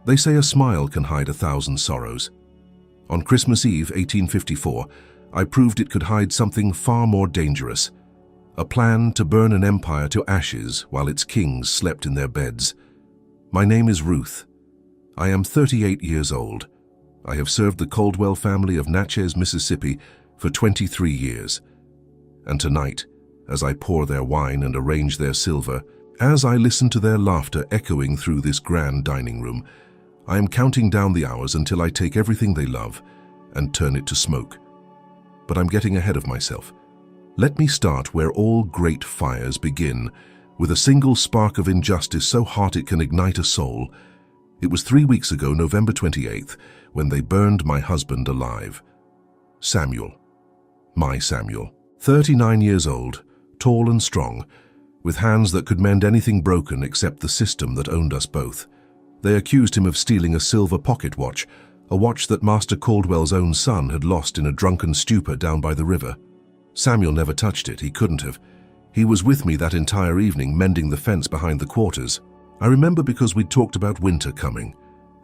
They say a smile can hide 1,000 sorrows. On Christmas Eve, 1854, I proved it could hide something far more dangerous. A plan to burn an empire to ashes while its kings slept in their beds. My name is Ruth. I am 38 years old. I have served the Caldwell family of Natchez, Mississippi for 23 years. And tonight, as I pour their wine and arrange their silver, as I listen to their laughter echoing through this grand dining room, I am counting down the hours until I take everything they love and turn it to smoke. But I'm getting ahead of myself. Let me start where all great fires begin, with a single spark of injustice so hot it can ignite a soul. It was 3 weeks ago, November 28th, when they burned my husband alive. Samuel. My Samuel. 39 years old, tall and strong, with hands that could mend anything broken except the system that owned us both. They accused him of stealing a silver pocket watch, a watch that Master Caldwell's own son had lost in a drunken stupor down by the river. Samuel never touched it, he couldn't have. He was with me that entire evening mending the fence behind the quarters. I remember because we'd talked about winter coming,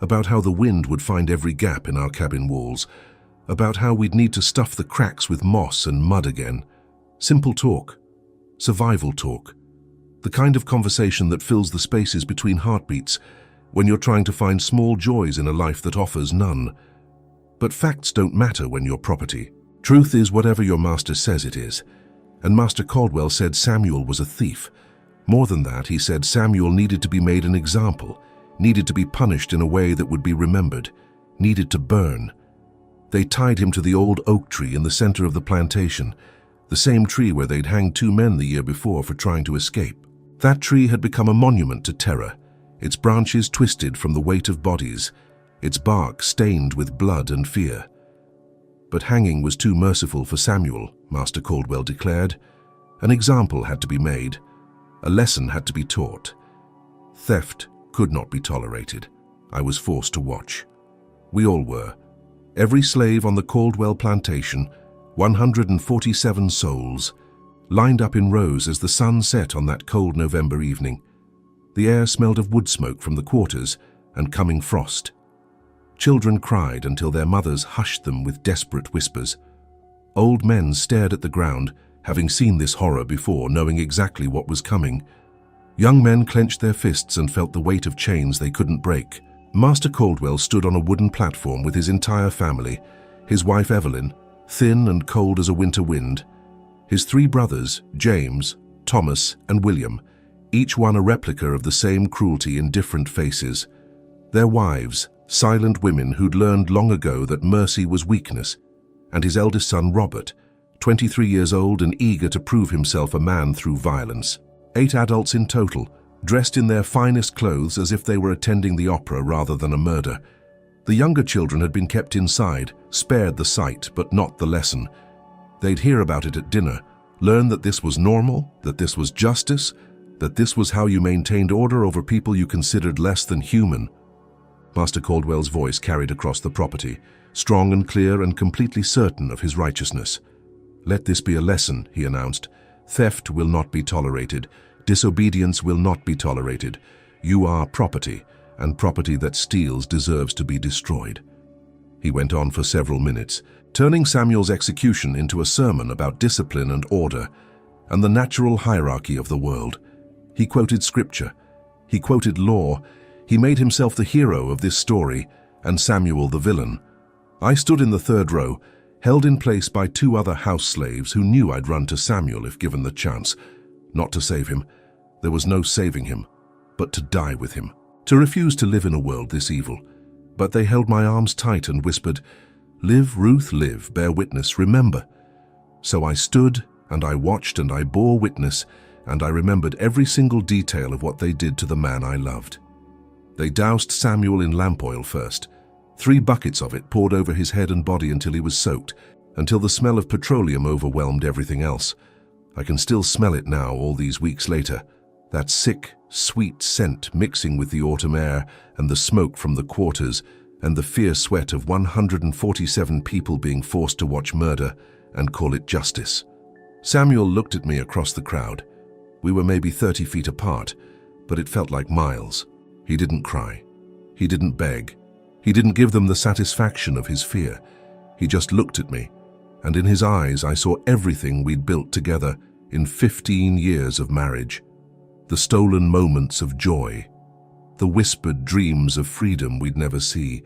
about how the wind would find every gap in our cabin walls, about how we'd need to stuff the cracks with moss and mud again. Simple talk. Survival talk. The kind of conversation that fills the spaces between heartbeats when you're trying to find small joys in a life that offers none. But facts don't matter when you're property. Truth is whatever your master says it is. And Master Caldwell said Samuel was a thief. More than that, he said Samuel needed to be made an example, needed to be punished in a way that would be remembered, needed to burn. They tied him to the old oak tree in the center of the plantation, the same tree where they'd hanged 2 men the year before for trying to escape. That tree had become a monument to terror, its branches twisted from the weight of bodies, its bark stained with blood and fear. But hanging was too merciful for Samuel, Master Caldwell declared. An example had to be made. A lesson had to be taught. Theft could not be tolerated. I was forced to watch. We all were. Every slave on the Caldwell plantation, 147 souls, lined up in rows as the sun set on that cold November evening. The air smelled of wood smoke from the quarters and coming frost. Children cried until their mothers hushed them with desperate whispers. Old men stared at the ground, having seen this horror before, knowing exactly what was coming. Young men clenched their fists and felt the weight of chains they couldn't break. Master Caldwell stood on a wooden platform with his entire family, his wife Evelyn, thin and cold as a winter wind, his 3 brothers, James, Thomas, and William, each one a replica of the same cruelty in different faces. Their wives, silent women who'd learned long ago that mercy was weakness, and his eldest son Robert, 23 years old and eager to prove himself a man through violence. 8 adults in total, dressed in their finest clothes as if they were attending the opera rather than a murder. The younger children had been kept inside, spared the sight but not the lesson. They'd hear about it at dinner, learn that this was normal, that this was justice, that this was how you maintained order over people you considered less than human. Master Caldwell's voice carried across the property, strong and clear and completely certain of his righteousness. "Let this be a lesson," he announced. "Theft will not be tolerated. Disobedience will not be tolerated. You are property, and property that steals deserves to be destroyed." He went on for several minutes, turning Samuel's execution into a sermon about discipline and order, and the natural hierarchy of the world. He quoted scripture. He quoted law. He made himself the hero of this story, and Samuel the villain. I stood in the 3rd row, held in place by 2 other house slaves who knew I'd run to Samuel if given the chance. Not to save him. There was no saving him, but to die with him. To refuse to live in a world this evil. But they held my arms tight and whispered, "Live, Ruth, live, bear witness, remember." So I stood, and I watched, and I bore witness, and I remembered every single detail of what they did to the man I loved. They doused Samuel in lamp oil first. 3 buckets of it poured over his head and body until he was soaked, until the smell of petroleum overwhelmed everything else. I can still smell it now, all these weeks later. That sick, sweet scent mixing with the autumn air and the smoke from the quarters and the fierce sweat of 147 people being forced to watch murder and call it justice. Samuel looked at me across the crowd. We were maybe 30 feet apart, but it felt like miles. He didn't cry. He didn't beg. He didn't give them the satisfaction of his fear. He just looked at me, and in his eyes I saw everything we'd built together in 15 years of marriage. The stolen moments of joy, the whispered dreams of freedom we'd never see,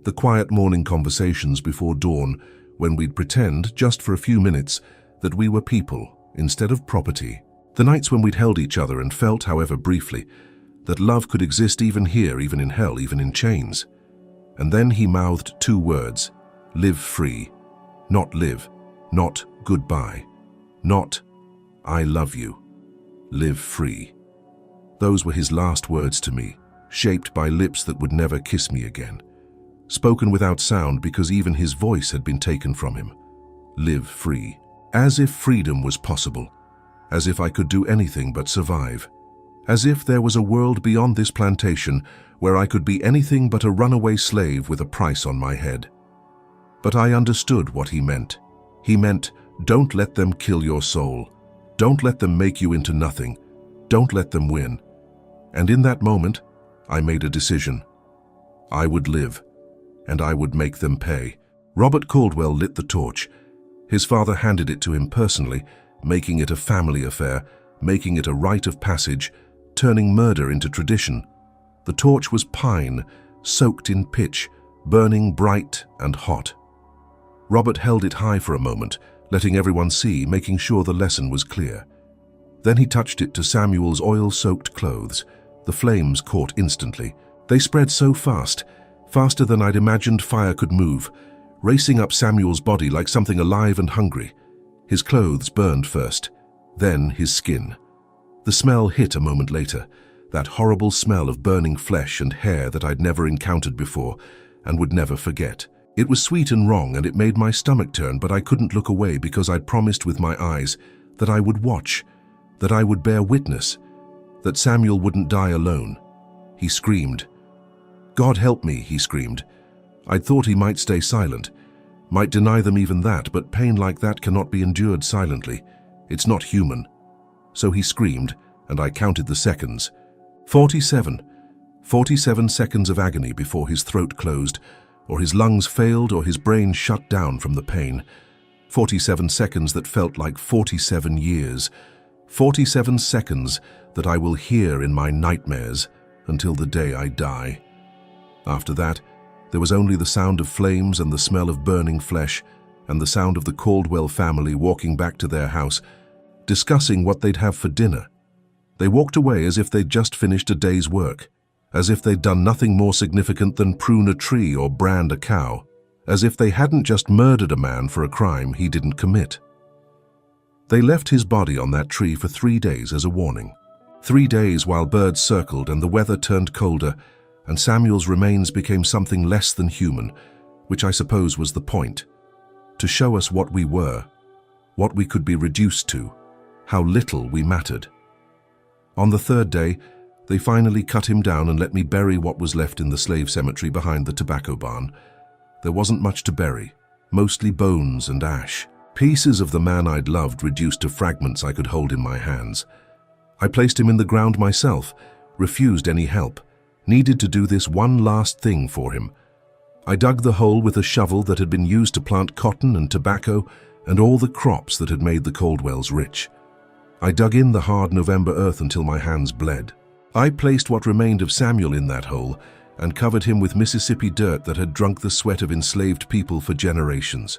the quiet morning conversations before dawn when we'd pretend, just for a few minutes, that we were people instead of property. The nights when we'd held each other and felt, however briefly, that love could exist even here, even in hell, even in chains. And then he mouthed 2 words: live free. Not live, not goodbye, not I love you. Live free. Those were his last words to me, shaped by lips that would never kiss me again. Spoken without sound because even his voice had been taken from him. Live free. As if freedom was possible. As if I could do anything but survive. As if there was a world beyond this plantation where I could be anything but a runaway slave with a price on my head. But I understood what he meant. He meant, don't let them kill your soul. Don't let them make you into nothing. Don't let them win. And in that moment, I made a decision. I would live, and I would make them pay. Robert Caldwell lit the torch. His father handed it to him personally, making it a family affair, making it a rite of passage, turning murder into tradition. The torch was pine, soaked in pitch, burning bright and hot. Robert held it high for a moment, letting everyone see, making sure the lesson was clear. Then he touched it to Samuel's oil-soaked clothes. The flames caught instantly. They spread so fast, faster than I'd imagined fire could move, racing up Samuel's body like something alive and hungry. His clothes burned first, then his skin. The smell hit a moment later, that horrible smell of burning flesh and hair that I'd never encountered before and would never forget. It was sweet and wrong, and it made my stomach turn, but I couldn't look away because I'd promised with my eyes that I would watch, that I would bear witness, that Samuel wouldn't die alone. He screamed. God help me, he screamed. I'd thought he might stay silent, might deny them even that, but pain like that cannot be endured silently. It's not human. So he screamed, and I counted the seconds. 47. 47 seconds of agony before his throat closed, or his lungs failed, or his brain shut down from the pain. 47 seconds that felt like 47 years. 47 seconds that I will hear in my nightmares until the day I die. After that, there was only the sound of flames and the smell of burning flesh, and the sound of the Caldwell family walking back to their house, discussing what they'd have for dinner. They walked away as if they'd just finished a day's work, as if they'd done nothing more significant than prune a tree or brand a cow, as if they hadn't just murdered a man for a crime he didn't commit. They left his body on that tree for 3 days as a warning. 3 days while birds circled and the weather turned colder, and Samuel's remains became something less than human, which I suppose was the point, to show us what we were, what we could be reduced to, how little we mattered. On the 3rd day, they finally cut him down and let me bury what was left in the slave cemetery behind the tobacco barn. There wasn't much to bury, mostly bones and ash. Pieces of the man I'd loved reduced to fragments I could hold in my hands. I placed him in the ground myself, refused any help, needed to do this one last thing for him. I dug the hole with a shovel that had been used to plant cotton and tobacco and all the crops that had made the Caldwells rich. I dug in the hard November earth until my hands bled. I placed what remained of Samuel in that hole and covered him with Mississippi dirt that had drunk the sweat of enslaved people for generations.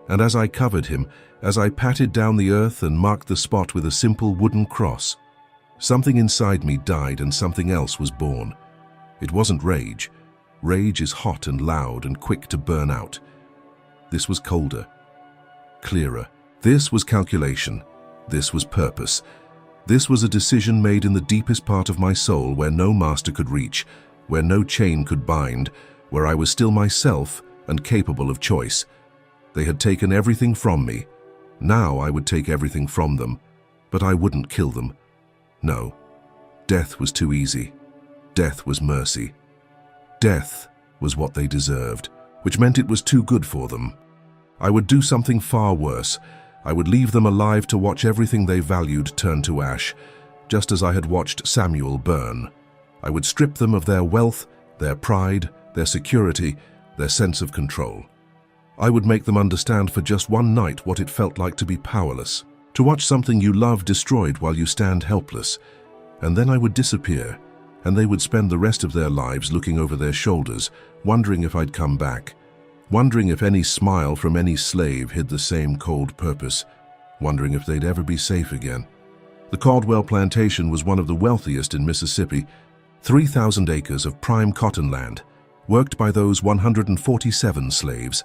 And as I covered him, as I patted down the earth and marked the spot with a simple wooden cross, something inside me died and something else was born. It wasn't rage. Rage is hot and loud and quick to burn out. This was colder, clearer. This was calculation. This was purpose. This was a decision made in the deepest part of my soul where no master could reach, where no chain could bind, where I was still myself and capable of choice. They had taken everything from me. Now I would take everything from them, but I wouldn't kill them. No, death was too easy. Death was mercy. Death was what they deserved, which meant it was too good for them. I would do something far worse. I would leave them alive to watch everything they valued turn to ash, just as I had watched Samuel burn. I would strip them of their wealth, their pride, their security, their sense of control. I would make them understand for just one night what it felt like to be powerless, to watch something you love destroyed while you stand helpless. And then I would disappear, and they would spend the rest of their lives looking over their shoulders, wondering if I'd come back, wondering if any smile from any slave hid the same cold purpose, wondering if they'd ever be safe again. The Caldwell Plantation was one of the wealthiest in Mississippi, 3,000 acres of prime cotton land, worked by those 147 slaves.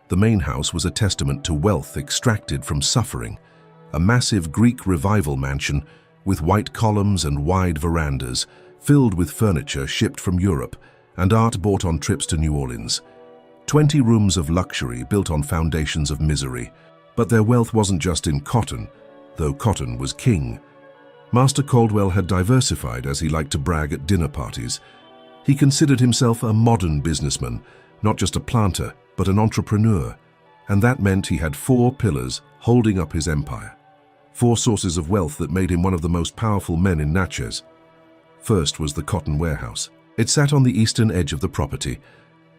The main house was a testament to wealth extracted from suffering, a massive Greek revival mansion with white columns and wide verandas, filled with furniture shipped from Europe and art bought on trips to New Orleans. 20 rooms of luxury built on foundations of misery. But their wealth wasn't just in cotton, though cotton was king. Master Caldwell had diversified, as he liked to brag at dinner parties. He considered himself a modern businessman, not just a planter, but an entrepreneur. And that meant he had 4 pillars holding up his empire. 4 sources of wealth that made him one of the most powerful men in Natchez. First was the cotton warehouse. It sat on the eastern edge of the property,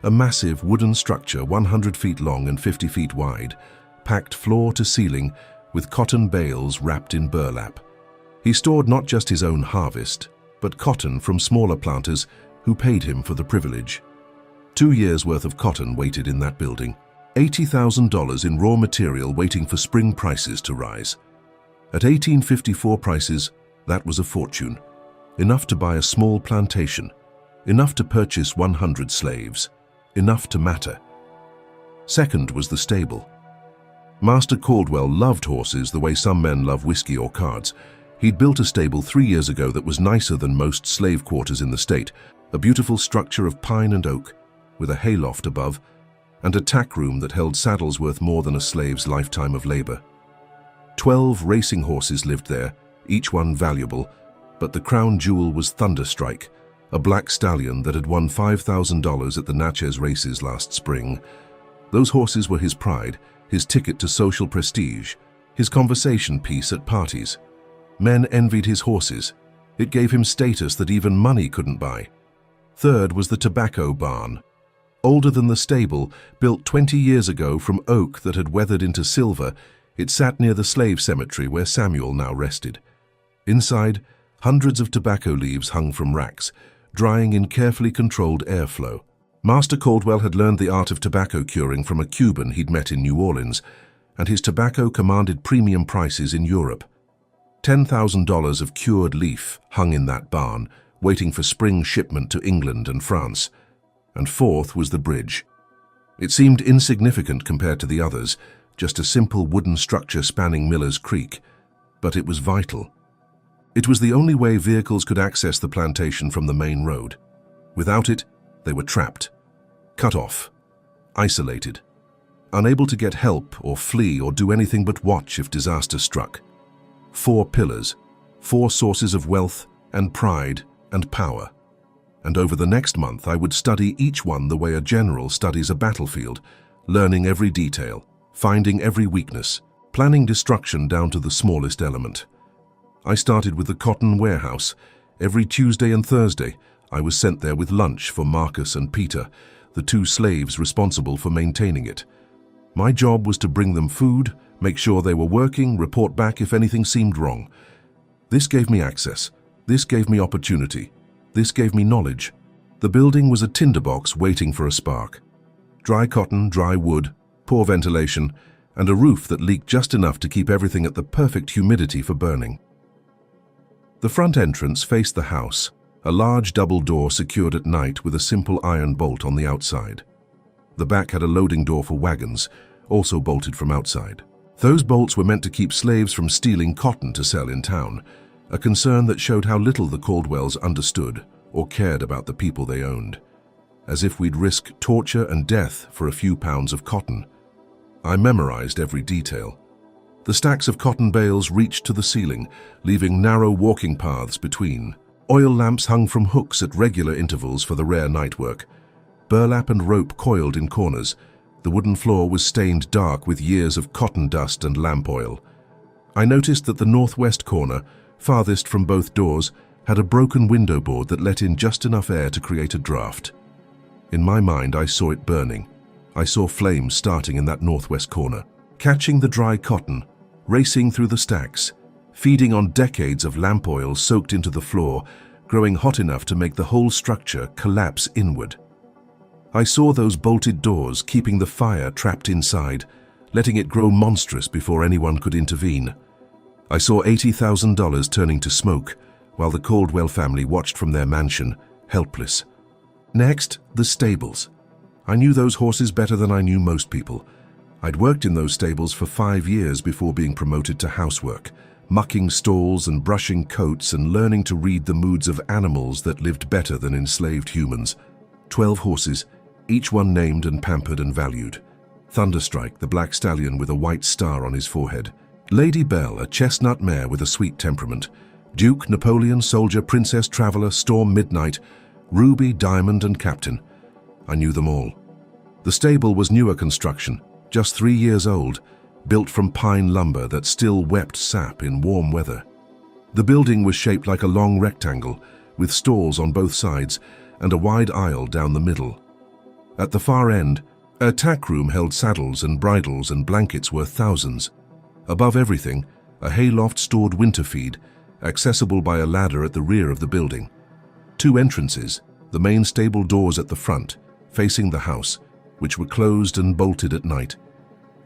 a massive wooden structure 100 feet long and 50 feet wide, packed floor to ceiling with cotton bales wrapped in burlap. He stored not just his own harvest, but cotton from smaller planters who paid him for the privilege. 2 years' worth of cotton waited in that building, $80,000 in raw material waiting for spring prices to rise. At 1854 prices, that was a fortune, enough to buy a small plantation, enough to purchase 100 slaves, enough to matter. Second was the stable. Master Caldwell loved horses the way some men love whiskey or cards. He'd built a stable 3 years ago that was nicer than most slave quarters in the state, a beautiful structure of pine and oak, with a hayloft above, and a tack room that held saddles worth more than a slave's lifetime of labor. 12 racing horses lived there, each one valuable, but the crown jewel was Thunderstrike, a black stallion that had won $5,000 at the Natchez races last spring. Those horses were his pride, his ticket to social prestige, his conversation piece at parties. Men envied his horses. It gave him status that even money couldn't buy. Third was the tobacco barn. Older than the stable, built 20 years ago from oak that had weathered into silver, it sat near the slave cemetery where Samuel now rested. Inside, hundreds of tobacco leaves hung from racks, drying in carefully controlled airflow. Master Caldwell had learned the art of tobacco curing from a Cuban he'd met in New Orleans, and his tobacco commanded premium prices in Europe. $10,000 of cured leaf hung in that barn, waiting for spring shipment to England and France. And fourth was the bridge. It seemed insignificant compared to the others, just a simple wooden structure spanning Miller's Creek, but it was vital. It was the only way vehicles could access the plantation from the main road. Without it, they were trapped, cut off, isolated, unable to get help or flee or do anything but watch if disaster struck. 4 pillars, 4 sources of wealth and pride and power. And over the next month I would study each one the way a general studies a battlefield, learning every detail, finding every weakness, planning destruction down to the smallest element. I started with the cotton warehouse. Every Tuesday and Thursday, I was sent there with lunch for Marcus and Peter, the 2 slaves responsible for maintaining it. My job was to bring them food, make sure they were working, report back if anything seemed wrong. This gave me access. This gave me opportunity. This gave me knowledge. The building was a tinderbox waiting for a spark. Dry cotton, dry wood, poor ventilation, and a roof that leaked just enough to keep everything at the perfect humidity for burning. The front entrance faced the house, a large double door secured at night with a simple iron bolt on the outside. The back had a loading door for wagons, also bolted from outside. Those bolts were meant to keep slaves from stealing cotton to sell in town, a concern that showed how little the Caldwells understood or cared about the people they owned. As if we'd risk torture and death for a few pounds of cotton. I memorized every detail. The stacks of cotton bales reached to the ceiling, leaving narrow walking paths between. Oil lamps hung from hooks at regular intervals for the rare night work. Burlap and rope coiled in corners. The wooden floor was stained dark with years of cotton dust and lamp oil. I noticed that the northwest corner, farthest from both doors, had a broken window board that let in just enough air to create a draft. In my mind, I saw it burning. I saw flames starting in that northwest corner, catching the dry cotton, racing through the stacks, feeding on decades of lamp oil soaked into the floor, growing hot enough to make the whole structure collapse inward. I saw those bolted doors keeping the fire trapped inside, letting it grow monstrous before anyone could intervene. I saw $80,000 turning to smoke, while the Caldwell family watched from their mansion, helpless. Next, the stables. I knew those horses better than I knew most people. I'd worked in those stables for 5 years before being promoted to housework, mucking stalls and brushing coats and learning to read the moods of animals that lived better than enslaved humans. 12 horses, each one named and pampered and valued. Thunderstrike, the black stallion with a white star on his forehead. Lady Belle, a chestnut mare with a sweet temperament. Duke, Napoleon, Soldier, Princess, Traveler, Storm, Midnight, Ruby, Diamond, and Captain. I knew them all. The stable was newer construction, just 3 years old, built from pine lumber that still wept sap in warm weather. The building was shaped like a long rectangle, with stalls on both sides and a wide aisle down the middle. At the far end, a tack room held saddles and bridles and blankets worth thousands. Above everything, a hayloft stored winter feed, accessible by a ladder at the rear of the building. 2 entrances, the main stable doors at the front, facing the house, which were closed and bolted at night,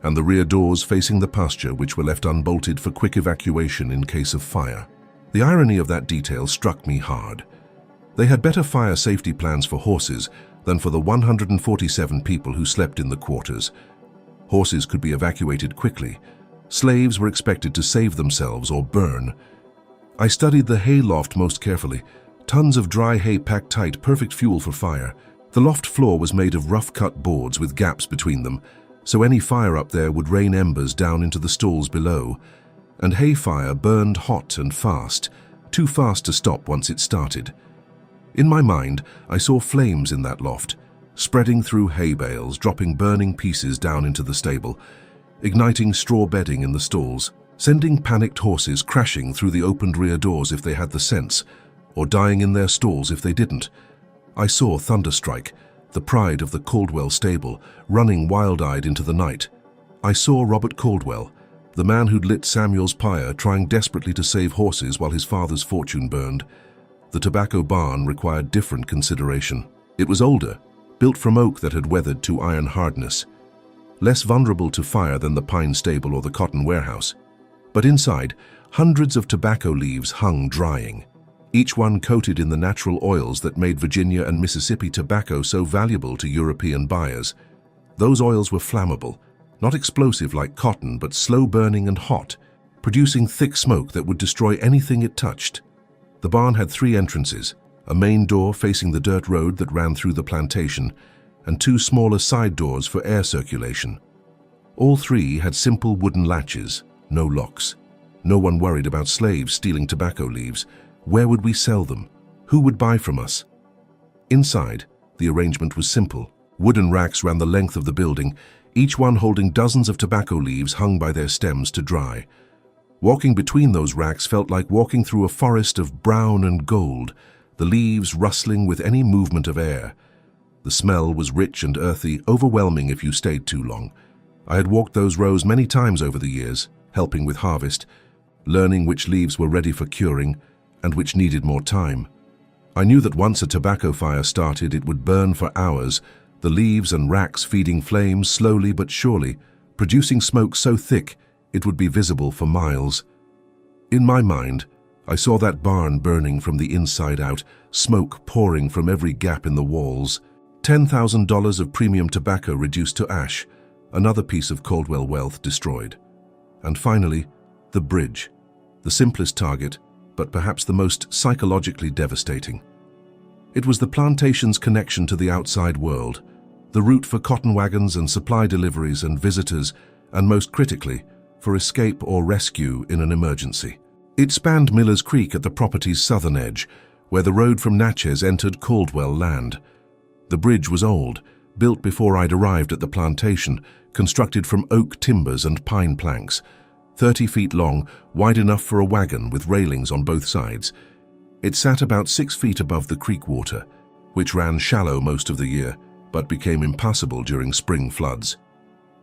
and the rear doors facing the pasture, which were left unbolted for quick evacuation in case of fire. The irony of that detail struck me hard. They had better fire safety plans for horses than for the 147 people who slept in the quarters. Horses could be evacuated quickly. Slaves were expected to save themselves or burn. I studied the hay loft most carefully. Tons of dry hay packed tight, perfect fuel for fire. The loft floor was made of rough-cut boards with gaps between them, so any fire up there would rain embers down into the stalls below. And hay fire burned hot and fast, too fast to stop once it started. In my mind, I saw flames in that loft, spreading through hay bales, dropping burning pieces down into the stable, igniting straw bedding in the stalls, sending panicked horses crashing through the opened rear doors if they had the sense, or dying in their stalls if they didn't. I saw Thunderstrike, the pride of the Caldwell stable, running wild-eyed into the night. I saw Robert Caldwell, the man who'd lit Samuel's pyre, trying desperately to save horses while his father's fortune burned. The tobacco barn required different consideration. It was older, built from oak that had weathered to iron hardness, less vulnerable to fire than the pine stable or the cotton warehouse. But inside, hundreds of tobacco leaves hung drying, each one coated in the natural oils that made Virginia and Mississippi tobacco so valuable to European buyers. Those oils were flammable, not explosive like cotton, but slow-burning and hot, producing thick smoke that would destroy anything it touched. The barn had 3 entrances, a main door facing the dirt road that ran through the plantation, and 2 smaller side doors for air circulation. All 3 had simple wooden latches, no locks. No one worried about slaves stealing tobacco leaves. Where would we sell them? Who would buy from us? Inside, the arrangement was simple. Wooden racks ran the length of the building, each one holding dozens of tobacco leaves hung by their stems to dry. Walking between those racks felt like walking through a forest of brown and gold, the leaves rustling with any movement of air. The smell was rich and earthy, overwhelming if you stayed too long. I had walked those rows many times over the years, helping with harvest, learning which leaves were ready for curing and which needed more time. I knew that once a tobacco fire started, it would burn for hours, the leaves and racks feeding flames slowly but surely, producing smoke so thick it would be visible for miles. In my mind, I saw that barn burning from the inside out, smoke pouring from every gap in the walls. $10,000 of premium tobacco reduced to ash, another piece of Caldwell wealth destroyed. And finally, the bridge, the simplest target, but perhaps the most psychologically devastating. It was the plantation's connection to the outside world, the route for cotton wagons and supply deliveries and visitors, and most critically, for escape or rescue in an emergency. It spanned Miller's Creek at the property's southern edge, where the road from Natchez entered Caldwell land. The bridge was old, built before I'd arrived at the plantation, constructed from oak timbers and pine planks, 30 feet long, wide enough for a wagon with railings on both sides. It sat about 6 feet above the creek water, which ran shallow most of the year, but became impassable during spring floods.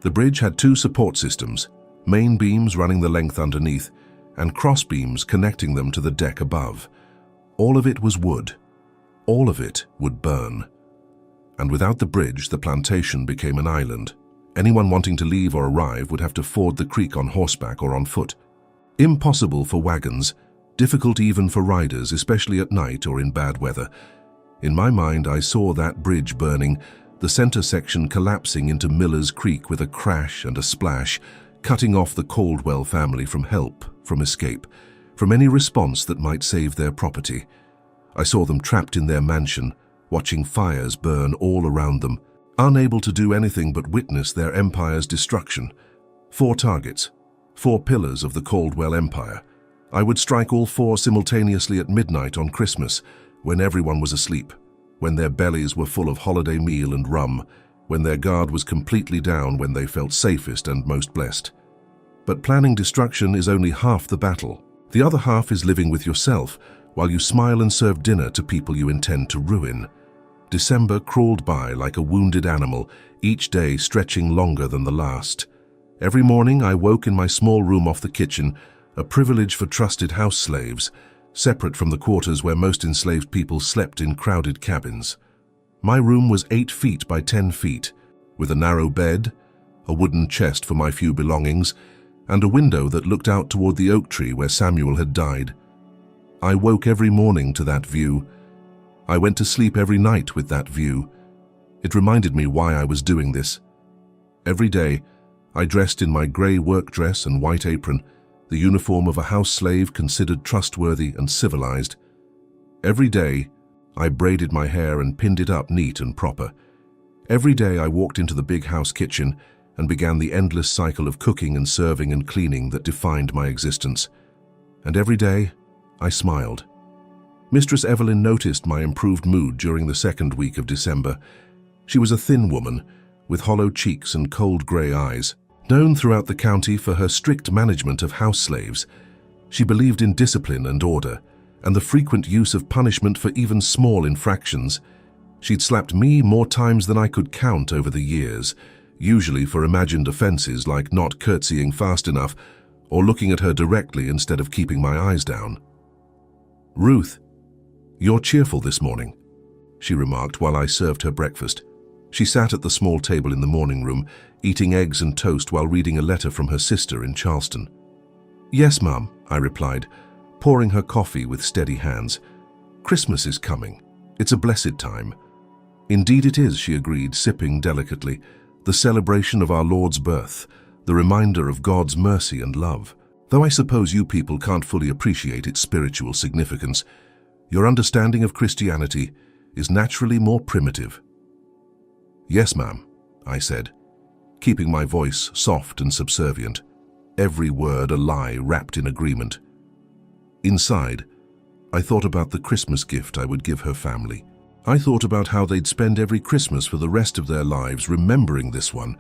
The bridge had 2 support systems, main beams running the length underneath, and cross beams connecting them to the deck above. All of it was wood. All of it would burn. And without the bridge, the plantation became an island. Anyone wanting to leave or arrive would have to ford the creek on horseback or on foot. Impossible for wagons, difficult even for riders, especially at night or in bad weather. In my mind, I saw that bridge burning, the center section collapsing into Miller's Creek with a crash and a splash, cutting off the Caldwell family from help, from escape, from any response that might save their property. I saw them trapped in their mansion, watching fires burn all around them, unable to do anything but witness their empire's destruction. 4 targets, 4 pillars of the Caldwell Empire. I would strike all 4 simultaneously at midnight on Christmas, when everyone was asleep, when their bellies were full of holiday meal and rum, when their guard was completely down, when they felt safest and most blessed. But planning destruction is only half the battle. The other half is living with yourself, while you smile and serve dinner to people you intend to ruin. December crawled by like a wounded animal, each day stretching longer than the last. Every morning I woke in my small room off the kitchen, a privilege for trusted house slaves, separate from the quarters where most enslaved people slept in crowded cabins. My room was 8 feet by 10 feet, with a narrow bed, a wooden chest for my few belongings, and a window that looked out toward the oak tree where Samuel had died. I woke every morning to that view. I went to sleep every night with that view. It reminded me why I was doing this. Every day, I dressed in my gray work dress and white apron, the uniform of a house slave considered trustworthy and civilized. Every day, I braided my hair and pinned it up neat and proper. Every day I walked into the big house kitchen and began the endless cycle of cooking and serving and cleaning that defined my existence. And every day, I smiled. Mistress Evelyn noticed my improved mood during the 2nd week of December. She was a thin woman, with hollow cheeks and cold gray eyes. Known throughout the county for her strict management of house slaves, she believed in discipline and order, and the frequent use of punishment for even small infractions. She'd slapped me more times than I could count over the years, usually for imagined offenses like not curtsying fast enough or looking at her directly instead of keeping my eyes down. "Ruth, you're cheerful this morning," she remarked while I served her breakfast. She sat at the small table in the morning room, eating eggs and toast while reading a letter from her sister in Charleston. "Yes, Mum," I replied, pouring her coffee with steady hands. "Christmas is coming. It's a blessed time." "Indeed it is," she agreed, sipping delicately. "The celebration of our Lord's birth, the reminder of God's mercy and love. Though I suppose you people can't fully appreciate its spiritual significance, your understanding of Christianity is naturally more primitive." "Yes, ma'am," I said, keeping my voice soft and subservient, every word a lie wrapped in agreement. Inside, I thought about the Christmas gift I would give her family. I thought about how they'd spend every Christmas for the rest of their lives remembering this one,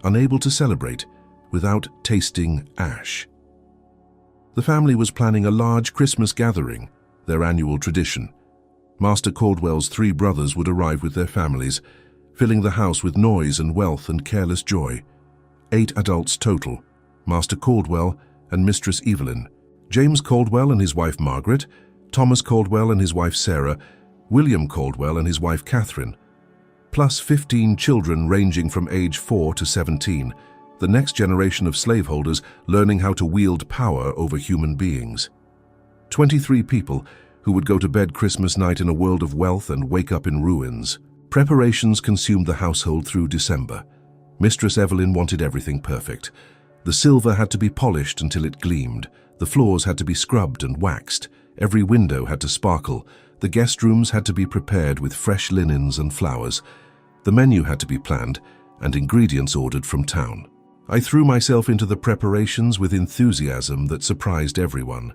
unable to celebrate without tasting ash. The family was planning a large Christmas gathering, their annual tradition. Master Caldwell's 3 brothers would arrive with their families, filling the house with noise and wealth and careless joy. 8 adults total, Master Caldwell and Mistress Evelyn, James Caldwell and his wife Margaret, Thomas Caldwell and his wife Sarah, William Caldwell and his wife Catherine, plus 15 children ranging from age 4 to 17, the next generation of slaveholders learning how to wield power over human beings. 23 people who would go to bed Christmas night in a world of wealth and wake up in ruins. Preparations consumed the household through December. Mistress Evelyn wanted everything perfect. The silver had to be polished until it gleamed. The floors had to be scrubbed and waxed. Every window had to sparkle. The guest rooms had to be prepared with fresh linens and flowers. The menu had to be planned and ingredients ordered from town. I threw myself into the preparations with enthusiasm that surprised everyone.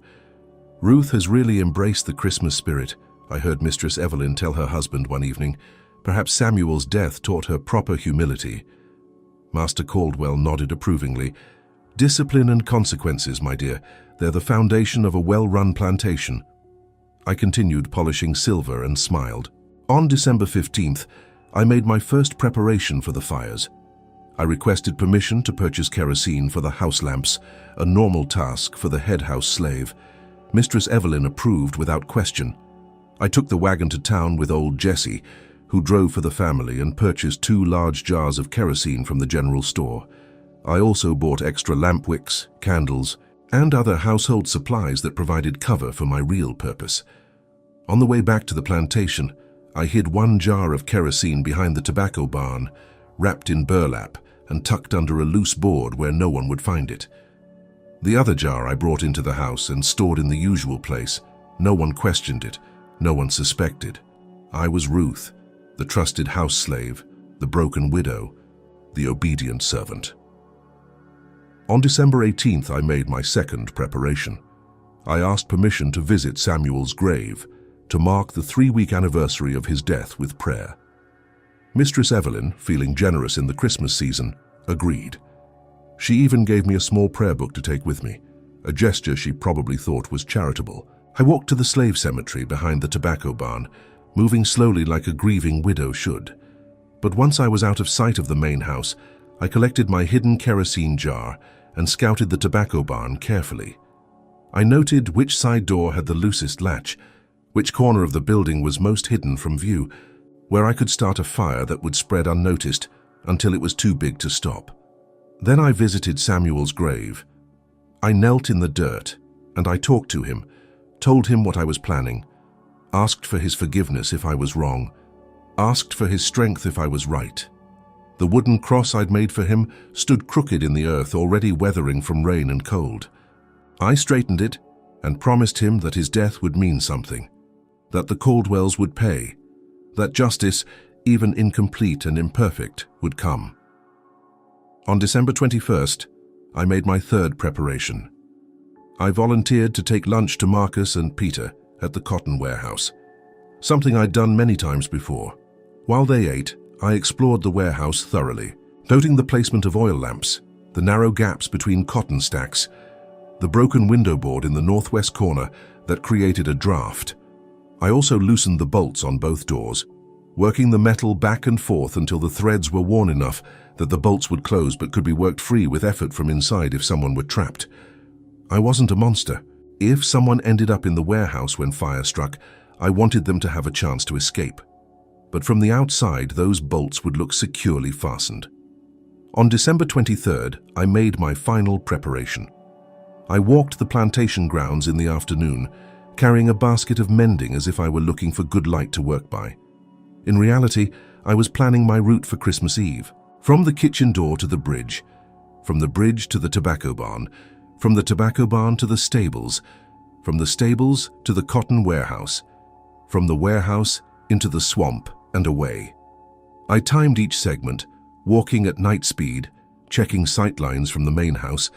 "Ruth has really embraced the Christmas spirit," I heard Mistress Evelyn tell her husband one evening. "Perhaps Samuel's death taught her proper humility." Master Caldwell nodded approvingly. "Discipline and consequences, my dear. They're the foundation of a well-run plantation." I continued polishing silver and smiled. On December 15th, I made my first preparation for the fires. I requested permission to purchase kerosene for the house lamps, a normal task for the head house slave. Mistress Evelyn approved without question. I took the wagon to town with old Jessie, who drove for the family and purchased 2 large jars of kerosene from the general store. I also bought extra lamp wicks, candles, and other household supplies that provided cover for my real purpose. On the way back to the plantation, I hid 1 jar of kerosene behind the tobacco barn, wrapped in burlap and tucked under a loose board where no one would find it. The other jar I brought into the house and stored in the usual place. No one questioned it, no one suspected. I was Ruth, the trusted house slave, the broken widow, the obedient servant. On December 18th, I made my second preparation. I asked permission to visit Samuel's grave to mark the 3-week anniversary of his death with prayer. Mistress Evelyn, feeling generous in the Christmas season, agreed. She even gave me a small prayer book to take with me, a gesture she probably thought was charitable. I walked to the slave cemetery behind the tobacco barn, moving slowly like a grieving widow should. But once I was out of sight of the main house, I collected my hidden kerosene jar and scouted the tobacco barn carefully. I noted which side door had the loosest latch, which corner of the building was most hidden from view, where I could start a fire that would spread unnoticed until it was too big to stop. Then I visited Samuel's grave. I knelt in the dirt, and I talked to him, told him what I was planning, asked for his forgiveness if I was wrong, asked for his strength if I was right. The wooden cross I'd made for him stood crooked in the earth, already weathering from rain and cold. I straightened it and promised him that his death would mean something, that the Caldwells would pay, that justice, even incomplete and imperfect, would come. On December 21st, I made my third preparation. I volunteered to take lunch to Marcus and Peter at the cotton warehouse, something I'd done many times before. While they ate, I explored the warehouse thoroughly, noting the placement of oil lamps, the narrow gaps between cotton stacks, the broken window board in the northwest corner that created a draft. I also loosened the bolts on both doors, working the metal back and forth until the threads were worn enough that the bolts would close but could be worked free with effort from inside if someone were trapped. I wasn't a monster. If someone ended up in the warehouse when fire struck, I wanted them to have a chance to escape. But from the outside, those bolts would look securely fastened. On December 23rd, I made my final preparation. I walked the plantation grounds in the afternoon, carrying a basket of mending as if I were looking for good light to work by. In reality, I was planning my route for Christmas Eve, from the kitchen door to the bridge, from the bridge to the tobacco barn, from the tobacco barn to the stables, from the stables to the cotton warehouse, from the warehouse into the swamp and away. I timed each segment, walking at night speed, checking sight lines from the main house,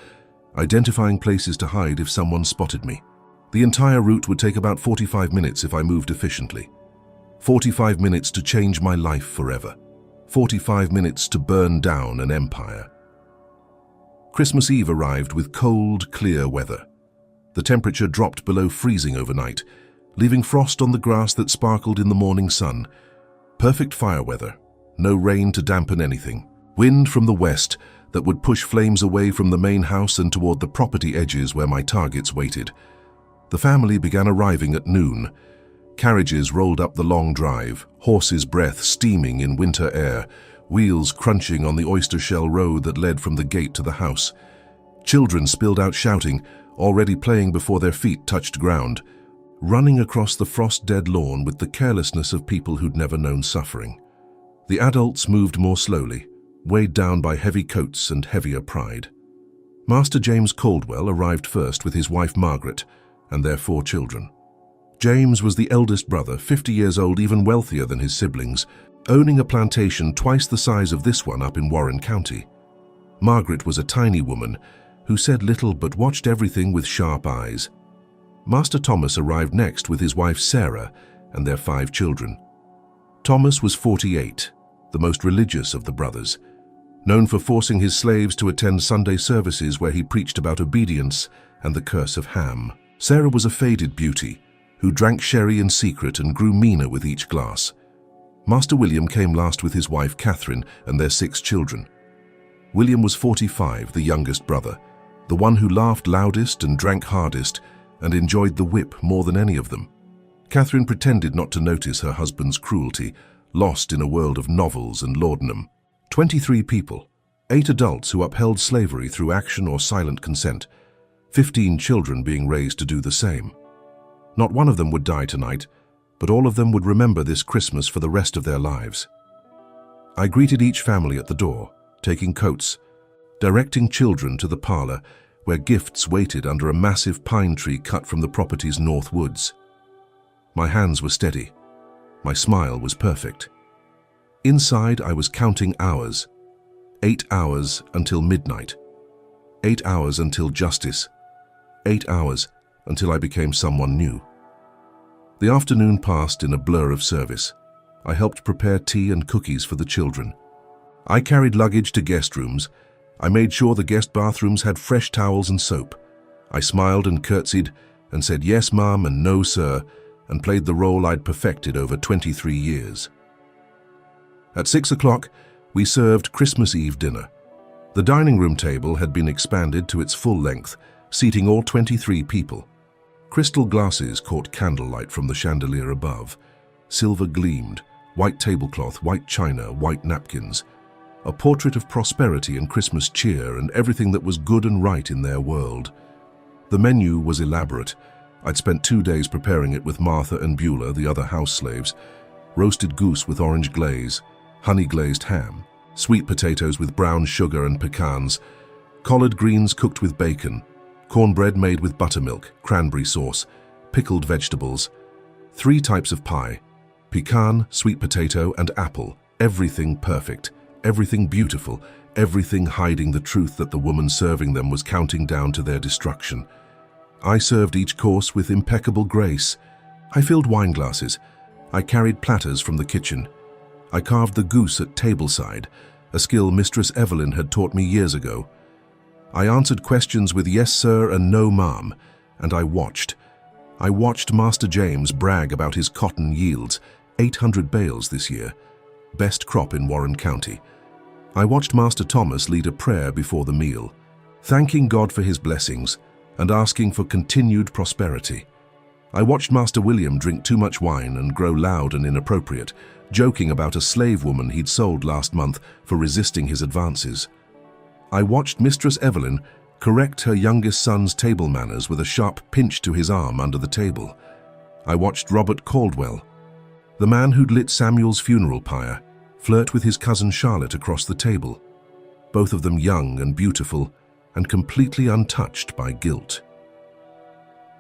identifying places to hide if someone spotted me. The entire route would take about 45 minutes if I moved efficiently. 45 minutes to change my life forever. 45 minutes to burn down an empire. Christmas Eve arrived with cold, clear weather. The temperature dropped below freezing overnight, leaving frost on the grass that sparkled in the morning sun. Perfect fire weather, no rain to dampen anything. Wind from the west that would push flames away from the main house and toward the property edges where my targets waited. The family began arriving at noon. Carriages rolled up the long drive, horses' breath steaming in winter air, wheels crunching on the oyster shell road that led from the gate to the house. Children spilled out shouting, already playing before their feet touched ground, running across the frost-dead lawn with the carelessness of people who'd never known suffering. The adults moved more slowly, weighed down by heavy coats and heavier pride. Master James Caldwell arrived first with his wife Margaret and their 4 children. James was the eldest brother, 50 years old, even wealthier than his siblings, owning a plantation twice the size of this one up in Warren County. Margaret was a tiny woman who said little but watched everything with sharp eyes. Master Thomas arrived next with his wife Sarah and their 5 children. Thomas was 48, the most religious of the brothers, known for forcing his slaves to attend Sunday services where he preached about obedience and the curse of Ham. Sarah was a faded beauty, who drank sherry in secret and grew meaner with each glass. Master William came last with his wife Catherine and their 6 children. William was 45, the youngest brother, the one who laughed loudest and drank hardest and enjoyed the whip more than any of them. Catherine pretended not to notice her husband's cruelty, lost in a world of novels and laudanum. 23 people, 8 adults who upheld slavery through action or silent consent, 15 children being raised to do the same. Not one of them would die tonight, but all of them would remember this Christmas for the rest of their lives. I greeted each family at the door, taking coats, directing children to the parlor where gifts waited under a massive pine tree cut from the property's north woods. My hands were steady. My smile was perfect. Inside, I was counting hours. 8 hours until midnight. 8 hours until justice. 8 hours until I became someone new. The afternoon passed in a blur of service. I helped prepare tea and cookies for the children. I carried luggage to guest rooms. I made sure the guest bathrooms had fresh towels and soap. I smiled and curtsied and said yes, ma'am, and no, sir, and played the role I'd perfected over 23 years. At 6 o'clock, we served Christmas Eve dinner. The dining room table had been expanded to its full length, seating all 23 people. Crystal glasses caught candlelight from the chandelier above. Silver gleamed, white tablecloth, white china, white napkins. A portrait of prosperity and Christmas cheer and everything that was good and right in their world. The menu was elaborate. I'd spent 2 days preparing it with Martha and Beulah, the other house slaves. Roasted goose with orange glaze, honey-glazed ham, sweet potatoes with brown sugar and pecans, collard greens cooked with bacon, cornbread made with buttermilk, cranberry sauce, pickled vegetables, 3 types of pie, pecan, sweet potato, and apple, everything perfect, everything beautiful, everything hiding the truth that the woman serving them was counting down to their destruction. I served each course with impeccable grace. I filled wine glasses. I carried platters from the kitchen. I carved the goose at tableside, a skill Mistress Evelyn had taught me years ago. I answered questions with yes, sir, and no, ma'am, and I watched. I watched Master James brag about his cotton yields, 800 bales this year, best crop in Warren County. I watched Master Thomas lead a prayer before the meal, thanking God for his blessings and asking for continued prosperity. I watched Master William drink too much wine and grow loud and inappropriate, joking about a slave woman he'd sold last month for resisting his advances. I watched Mistress Evelyn correct her youngest son's table manners with a sharp pinch to his arm under the table. I watched Robert Caldwell, the man who'd lit Samuel's funeral pyre, flirt with his cousin Charlotte across the table, both of them young and beautiful and completely untouched by guilt.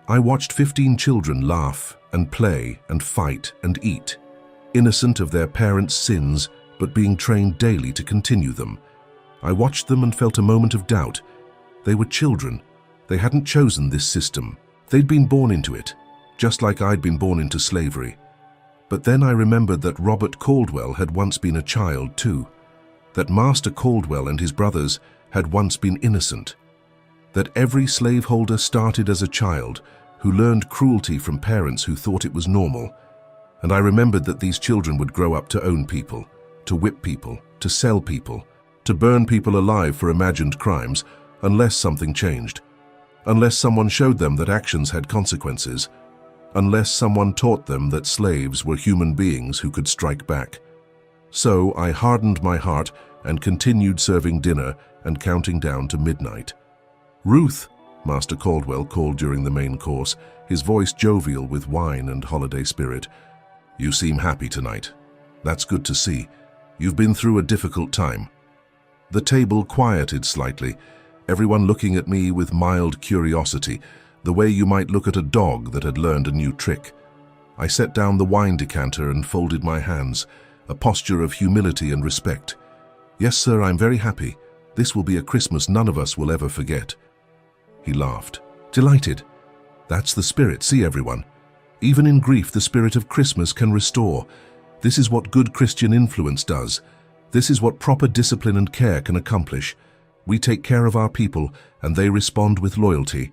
I watched 15 children laugh and play and fight and eat, innocent of their parents' sins but being trained daily to continue them. I watched them and felt a moment of doubt. They were children. They hadn't chosen this system. They'd been born into it, just like I'd been born into slavery. But then I remembered that Robert Caldwell had once been a child too, that Master Caldwell and his brothers had once been innocent, that every slaveholder started as a child who learned cruelty from parents who thought it was normal. And I remembered that these children would grow up to own people, to whip people, to sell people, to burn people alive for imagined crimes, unless something changed, unless someone showed them that actions had consequences, unless someone taught them that slaves were human beings who could strike back. So I hardened my heart and continued serving dinner and counting down to midnight. "Ruth," Master Caldwell called during the main course, his voice jovial with wine and holiday spirit. "You seem happy tonight. That's good to see. You've been through a difficult time." The table quieted slightly, everyone looking at me with mild curiosity, the way you might look at a dog that had learned a new trick. I set down the wine decanter and folded my hands, a posture of humility and respect. "Yes, sir, I'm very happy. This will be a Christmas none of us will ever forget." He laughed. "Delighted. That's the spirit, see everyone. Even in grief, the spirit of Christmas can restore. This is what good Christian influence does. This is what proper discipline and care can accomplish. We take care of our people, and they respond with loyalty."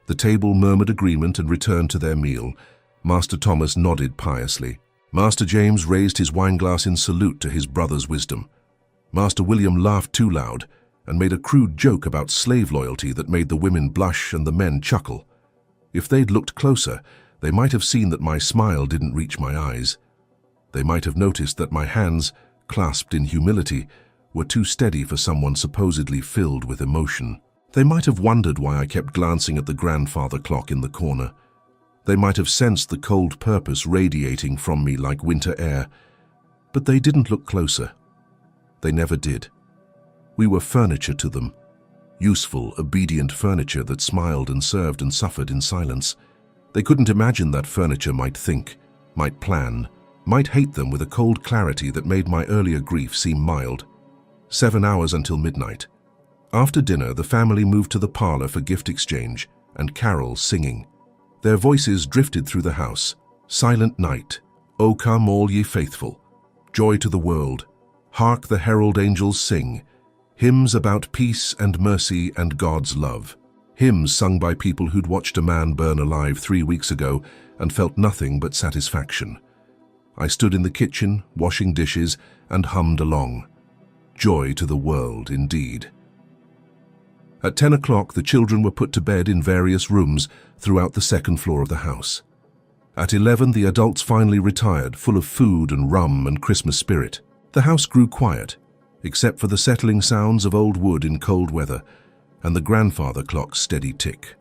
The table murmured agreement and returned to their meal. Master Thomas nodded piously. Master James raised his wineglass in salute to his brother's wisdom. Master William laughed too loud and made a crude joke about slave loyalty that made the women blush and the men chuckle. If they'd looked closer, they might have seen that my smile didn't reach my eyes. They might have noticed that my hands, clasped in humility, were too steady for someone supposedly filled with emotion. They might have wondered why I kept glancing at the grandfather clock in the corner. They might have sensed the cold purpose radiating from me like winter air. But they didn't look closer. They never did. We were furniture to them. Useful, obedient furniture that smiled and served and suffered in silence. They couldn't imagine that furniture might think, might plan, might hate them with a cold clarity that made my earlier grief seem mild. 7 hours until midnight. After dinner, the family moved to the parlor for gift exchange and carols singing. Their voices drifted through the house. Silent night. O come all ye faithful. Joy to the world. Hark the herald angels sing. Hymns about peace and mercy and God's love. Hymns sung by people who'd watched a man burn alive 3 weeks ago and felt nothing but satisfaction. I stood in the kitchen, washing dishes, and hummed along. Joy to the world, indeed. At 10 o'clock, the children were put to bed in various rooms throughout the second floor of the house. At 11, the adults finally retired, full of food and rum and Christmas spirit. The house grew quiet, except for the settling sounds of old wood in cold weather and the grandfather clock's steady tick.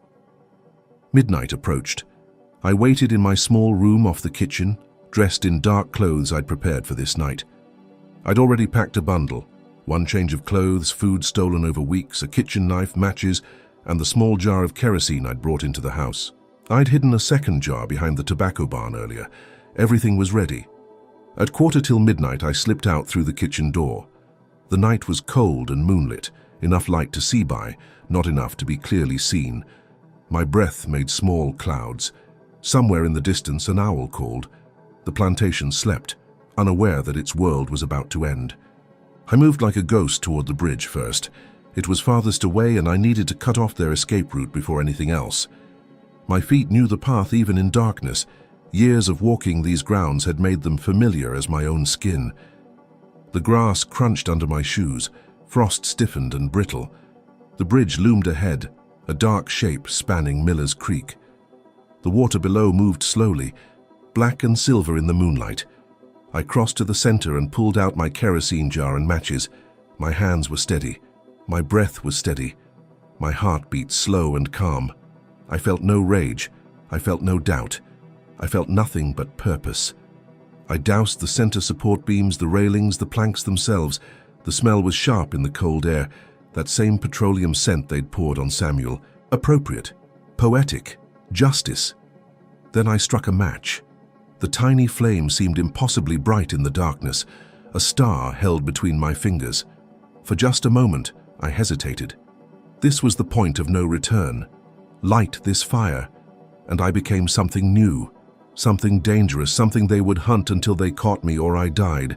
Midnight approached. I waited in my small room off the kitchen, dressed in dark clothes I'd prepared for this night. I'd already packed a bundle. 1 change of clothes, food stolen over weeks, a kitchen knife, matches, and the small jar of kerosene I'd brought into the house. I'd hidden a second jar behind the tobacco barn earlier. Everything was ready. At 1/4 till midnight, I slipped out through the kitchen door. The night was cold and moonlit, enough light to see by, not enough to be clearly seen. My breath made small clouds. Somewhere in the distance, an owl called. The plantation slept, unaware that its world was about to end. I moved like a ghost toward the bridge first. It was farthest away and I needed to cut off their escape route before anything else. My feet knew the path even in darkness. Years of walking these grounds had made them familiar as my own skin. The grass crunched under my shoes, frost stiffened and brittle. The bridge loomed ahead, a dark shape spanning Miller's Creek. The water below moved slowly, black and silver in the moonlight. I crossed to the center and pulled out my kerosene jar and matches. My hands were steady. My breath was steady. My heart beat slow and calm. I felt no rage. I felt no doubt. I felt nothing but purpose. I doused the center support beams, the railings, the planks themselves. The smell was sharp in the cold air, that same petroleum scent they'd poured on Samuel. Appropriate, poetic, justice. Then I struck a match. The tiny flame seemed impossibly bright in the darkness, a star held between my fingers. For just a moment, I hesitated. This was the point of no return. Light this fire, and I became something new, something dangerous, something they would hunt until they caught me or I died.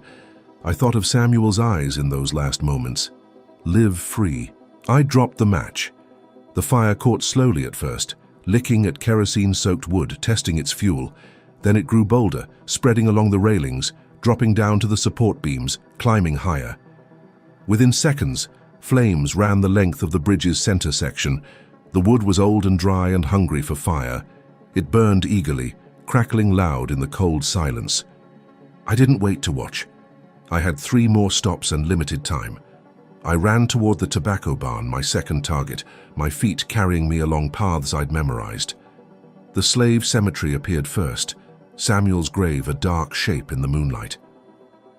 I thought of Samuel's eyes in those last moments. Live free. I dropped the match. The fire caught slowly at first, licking at kerosene-soaked wood, testing its fuel. Then it grew bolder, spreading along the railings, dropping down to the support beams, climbing higher. Within seconds, flames ran the length of the bridge's center section. The wood was old and dry and hungry for fire. It burned eagerly, crackling loud in the cold silence. I didn't wait to watch. I had 3 more stops and limited time. I ran toward the tobacco barn, my second target, my feet carrying me along paths I'd memorized. The slave cemetery appeared first, Samuel's grave a dark shape in the moonlight.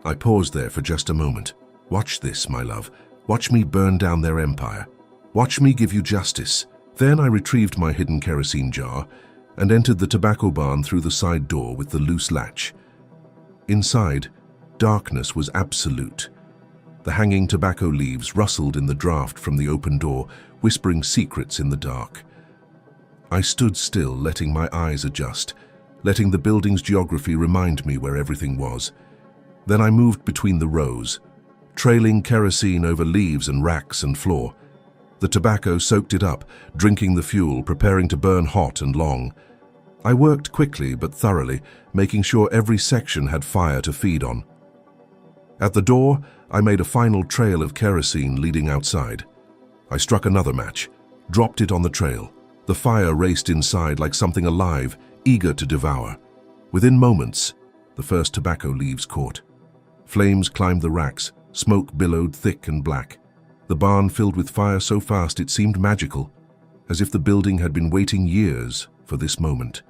I paused there for just a moment. Watch this, my love. Watch me burn down their empire. Watch me give you justice. Then I retrieved my hidden kerosene jar and entered the tobacco barn through the side door with the loose latch. Inside, darkness was absolute. The hanging tobacco leaves rustled in the draft from the open door, whispering secrets in the dark. I stood still, letting my eyes adjust, letting the building's geography remind me where everything was. Then I moved between the rows, trailing kerosene over leaves and racks and floor. The tobacco soaked it up, drinking the fuel, preparing to burn hot and long. I worked quickly but thoroughly, making sure every section had fire to feed on. At the door, I made a final trail of kerosene leading outside. I struck another match, dropped it on the trail. The fire raced inside like something alive, eager to devour. Within moments, the first tobacco leaves caught. Flames climbed the racks, smoke billowed thick and black. The barn filled with fire so fast it seemed magical, as if the building had been waiting years for this moment.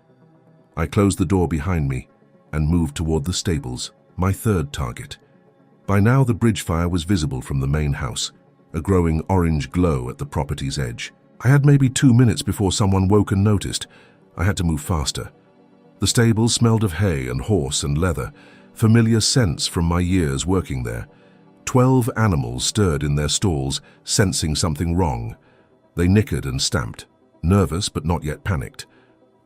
I closed the door behind me and moved toward the stables, my third target. By now the bridge fire was visible from the main house, a growing orange glow at the property's edge. I had maybe 2 minutes before someone woke and noticed. I had to move faster. The stables smelled of hay and horse and leather, familiar scents from my years working there. 12 animals stirred in their stalls, sensing something wrong. They nickered and stamped, nervous but not yet panicked.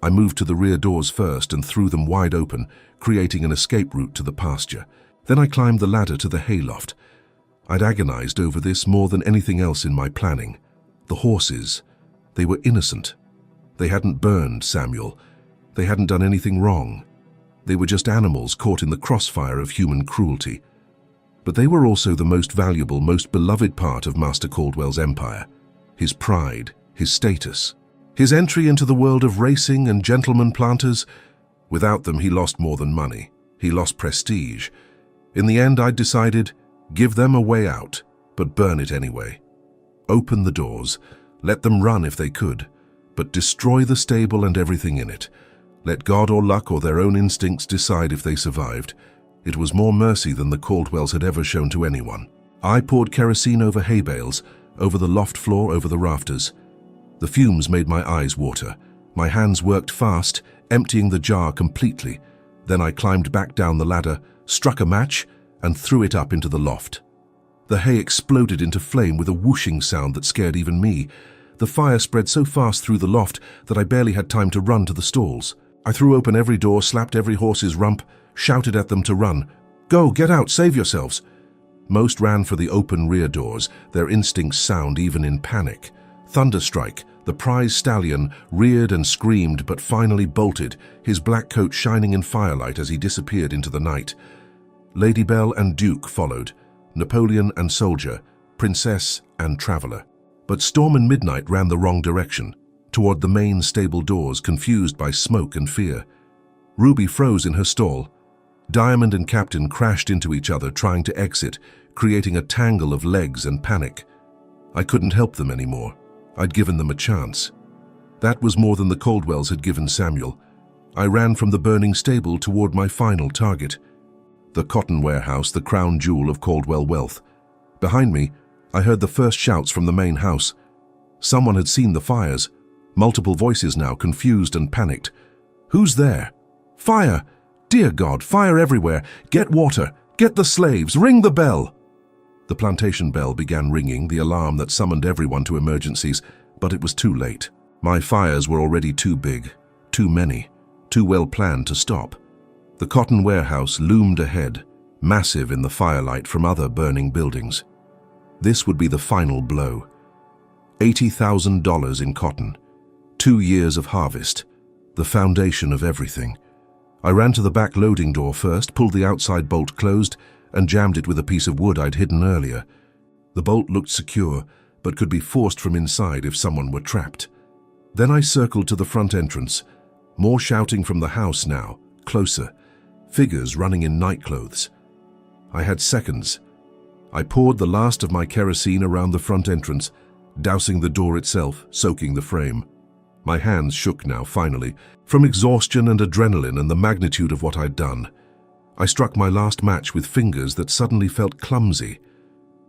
I moved to the rear doors first and threw them wide open, creating an escape route to the pasture. Then I climbed the ladder to the hayloft. I'd agonized over this more than anything else in my planning. The horses, they were innocent. They hadn't burned Samuel. They hadn't done anything wrong. They were just animals caught in the crossfire of human cruelty. But they were also the most valuable, most beloved part of Master Caldwell's empire. His pride, his status, his entry into the world of racing and gentleman planters. Without them, he lost more than money. He lost prestige. In the end, I'd decided, give them a way out, but burn it anyway. Open the doors, let them run if they could, but destroy the stable and everything in it. Let God or luck or their own instincts decide if they survived. It was more mercy than the Caldwells had ever shown to anyone. I poured kerosene over hay bales, over the loft floor, over the rafters. The fumes made my eyes water. My hands worked fast, emptying the jar completely. Then I climbed back down the ladder, struck a match, and threw it up into the loft. The hay exploded into flame with a whooshing sound that scared even me. The fire spread so fast through the loft that I barely had time to run to the stalls. I threw open every door, slapped every horse's rump, shouted at them to run. Go, get out, save yourselves. Most ran for the open rear doors, their instincts sound even in panic. Thunderstrike, the prize stallion, reared and screamed but finally bolted, his black coat shining in firelight as he disappeared into the night. Lady Belle and Duke followed, Napoleon and Soldier, Princess and Traveler. But Storm and Midnight ran the wrong direction, toward the main stable doors, confused by smoke and fear. Ruby froze in her stall. Diamond and Captain crashed into each other, trying to exit, creating a tangle of legs and panic. I couldn't help them anymore. I'd given them a chance. That was more than the Caldwells had given Samuel. I ran from the burning stable toward my final target, the cotton warehouse, the crown jewel of Caldwell wealth. Behind me, I heard the first shouts from the main house. Someone had seen the fires. Multiple voices now, confused and panicked. Who's there? Fire! Dear God, fire everywhere! Get water! Get the slaves! Ring the bell! The plantation bell began ringing, the alarm that summoned everyone to emergencies, but it was too late. My fires were already too big, too many, too well planned to stop. The cotton warehouse loomed ahead, massive in the firelight from other burning buildings. This would be the final blow. $80,000 in cotton, 2 years of harvest, the foundation of everything. I ran to the back loading door first, pulled the outside bolt closed, and jammed it with a piece of wood I'd hidden earlier. The bolt looked secure, but could be forced from inside if someone were trapped. Then I circled to the front entrance. More shouting from the house now, closer. Figures running in nightclothes. I had seconds. I poured the last of my kerosene around the front entrance, dousing the door itself, soaking the frame. My hands shook now, finally, from exhaustion and adrenaline and the magnitude of what I'd done. I struck my last match with fingers that suddenly felt clumsy.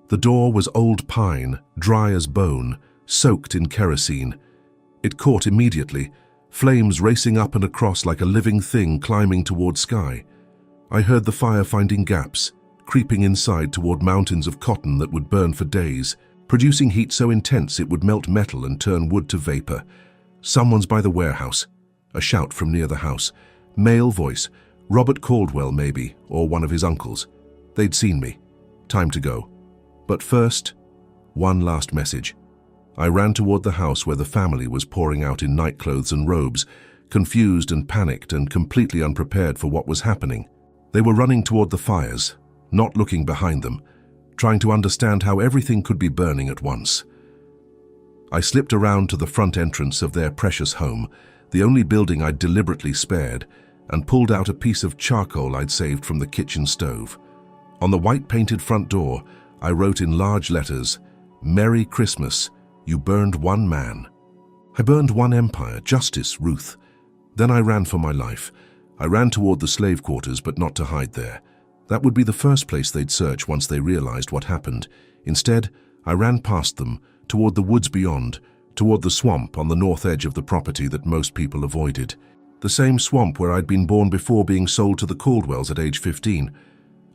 The door was old pine, dry as bone, soaked in kerosene. It caught immediately, flames racing up and across like a living thing climbing toward sky. I heard the fire finding gaps, creeping inside toward mountains of cotton that would burn for days, producing heat so intense it would melt metal and turn wood to vapor. Someone's by the warehouse. A shout from near the house. Male voice. Robert Caldwell, maybe, or one of his uncles. They'd seen me. Time to go. But first, one last message. I ran toward the house where the family was pouring out in nightclothes and robes, confused and panicked and completely unprepared for what was happening. They were running toward the fires, not looking behind them, trying to understand how everything could be burning at once. I slipped around to the front entrance of their precious home, the only building I'd deliberately spared, and pulled out a piece of charcoal I'd saved from the kitchen stove. On the white-painted front door, I wrote in large letters, "Merry Christmas, you burned one man." I burned one empire, justice, Ruth. Then I ran for my life. I ran toward the slave quarters, but not to hide there. That would be the first place they'd search once they realized what happened. Instead, I ran past them, toward the woods beyond, toward the swamp on the north edge of the property that most people avoided. The same swamp where I'd been born before being sold to the Caldwells at age 15.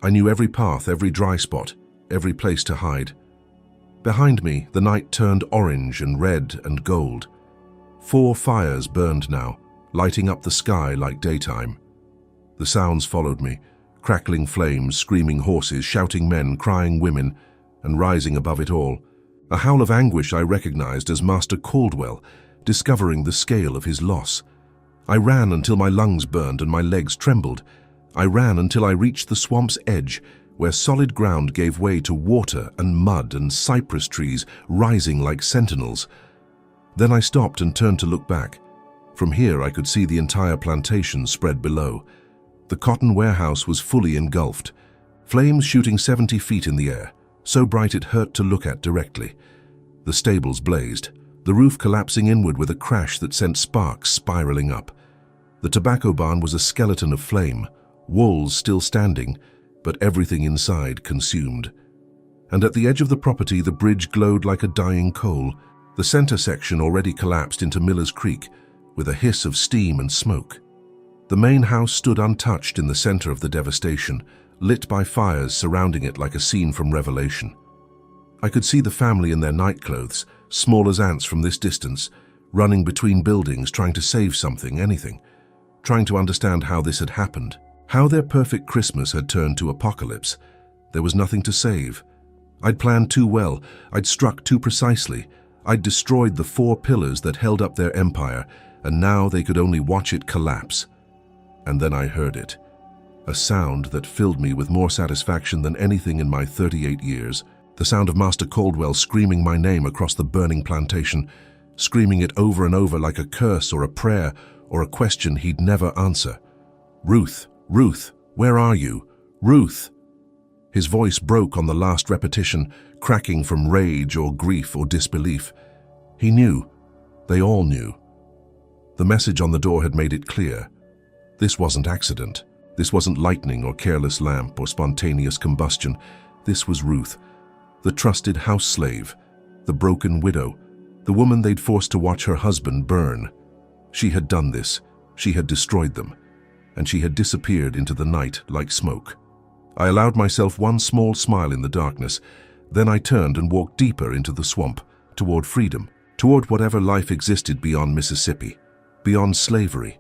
I knew every path, every dry spot, every place to hide. Behind me, the night turned orange and red and gold. 4 fires burned now, lighting up the sky like daytime. The sounds followed me, crackling flames, screaming horses, shouting men, crying women, and rising above it all, a howl of anguish I recognized as Master Caldwell, discovering the scale of his loss. I ran until my lungs burned and my legs trembled. I ran until I reached the swamp's edge, where solid ground gave way to water and mud and cypress trees rising like sentinels. Then I stopped and turned to look back. From here I could see the entire plantation spread below. The cotton warehouse was fully engulfed, flames shooting 70 feet in the air, so bright it hurt to look at directly. The stables blazed, the roof collapsing inward with a crash that sent sparks spiraling up. The tobacco barn was a skeleton of flame, walls still standing, but everything inside consumed. And at the edge of the property, the bridge glowed like a dying coal. The center section already collapsed into Miller's Creek, with a hiss of steam and smoke. The main house stood untouched in the center of the devastation, lit by fires surrounding it like a scene from Revelation. I could see the family in their nightclothes, small as ants from this distance, running between buildings trying to save something, anything, trying to understand how this had happened, how their perfect Christmas had turned to apocalypse. There was nothing to save. I'd planned too well, I'd struck too precisely, I'd destroyed the 4 pillars that held up their empire, and now they could only watch it collapse. And then I heard it, a sound that filled me with more satisfaction than anything in my 38 years, the sound of Master Caldwell screaming my name across the burning plantation, screaming it over and over like a curse or a prayer or a question he'd never answer. "Ruth, Ruth, where are you? Ruth!" His voice broke on the last repetition, cracking from rage or grief or disbelief. He knew. They all knew. The message on the door had made it clear. This wasn't accident. This wasn't lightning or careless lamp or spontaneous combustion. This was Ruth, the trusted house slave, the broken widow, the woman they'd forced to watch her husband burn. She had done this. She had destroyed them. And she had disappeared into the night like smoke. I allowed myself one small smile in the darkness. Then I turned and walked deeper into the swamp, toward freedom, toward whatever life existed beyond Mississippi, beyond slavery,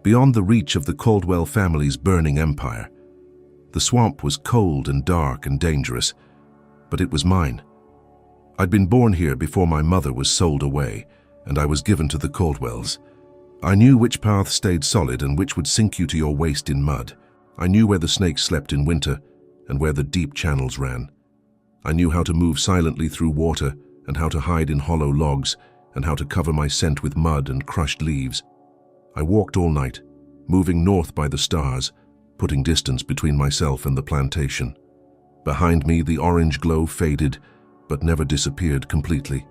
beyond the reach of the Caldwell family's burning empire. The swamp was cold and dark and dangerous, but it was mine. I'd been born here before my mother was sold away, and I was given to the Caldwells. I knew which path stayed solid and which would sink you to your waist in mud. I knew where the snakes slept in winter and where the deep channels ran. I knew how to move silently through water and how to hide in hollow logs and how to cover my scent with mud and crushed leaves. I walked all night, moving north by the stars, putting distance between myself and the plantation. Behind me, the orange glow faded, but never disappeared completely.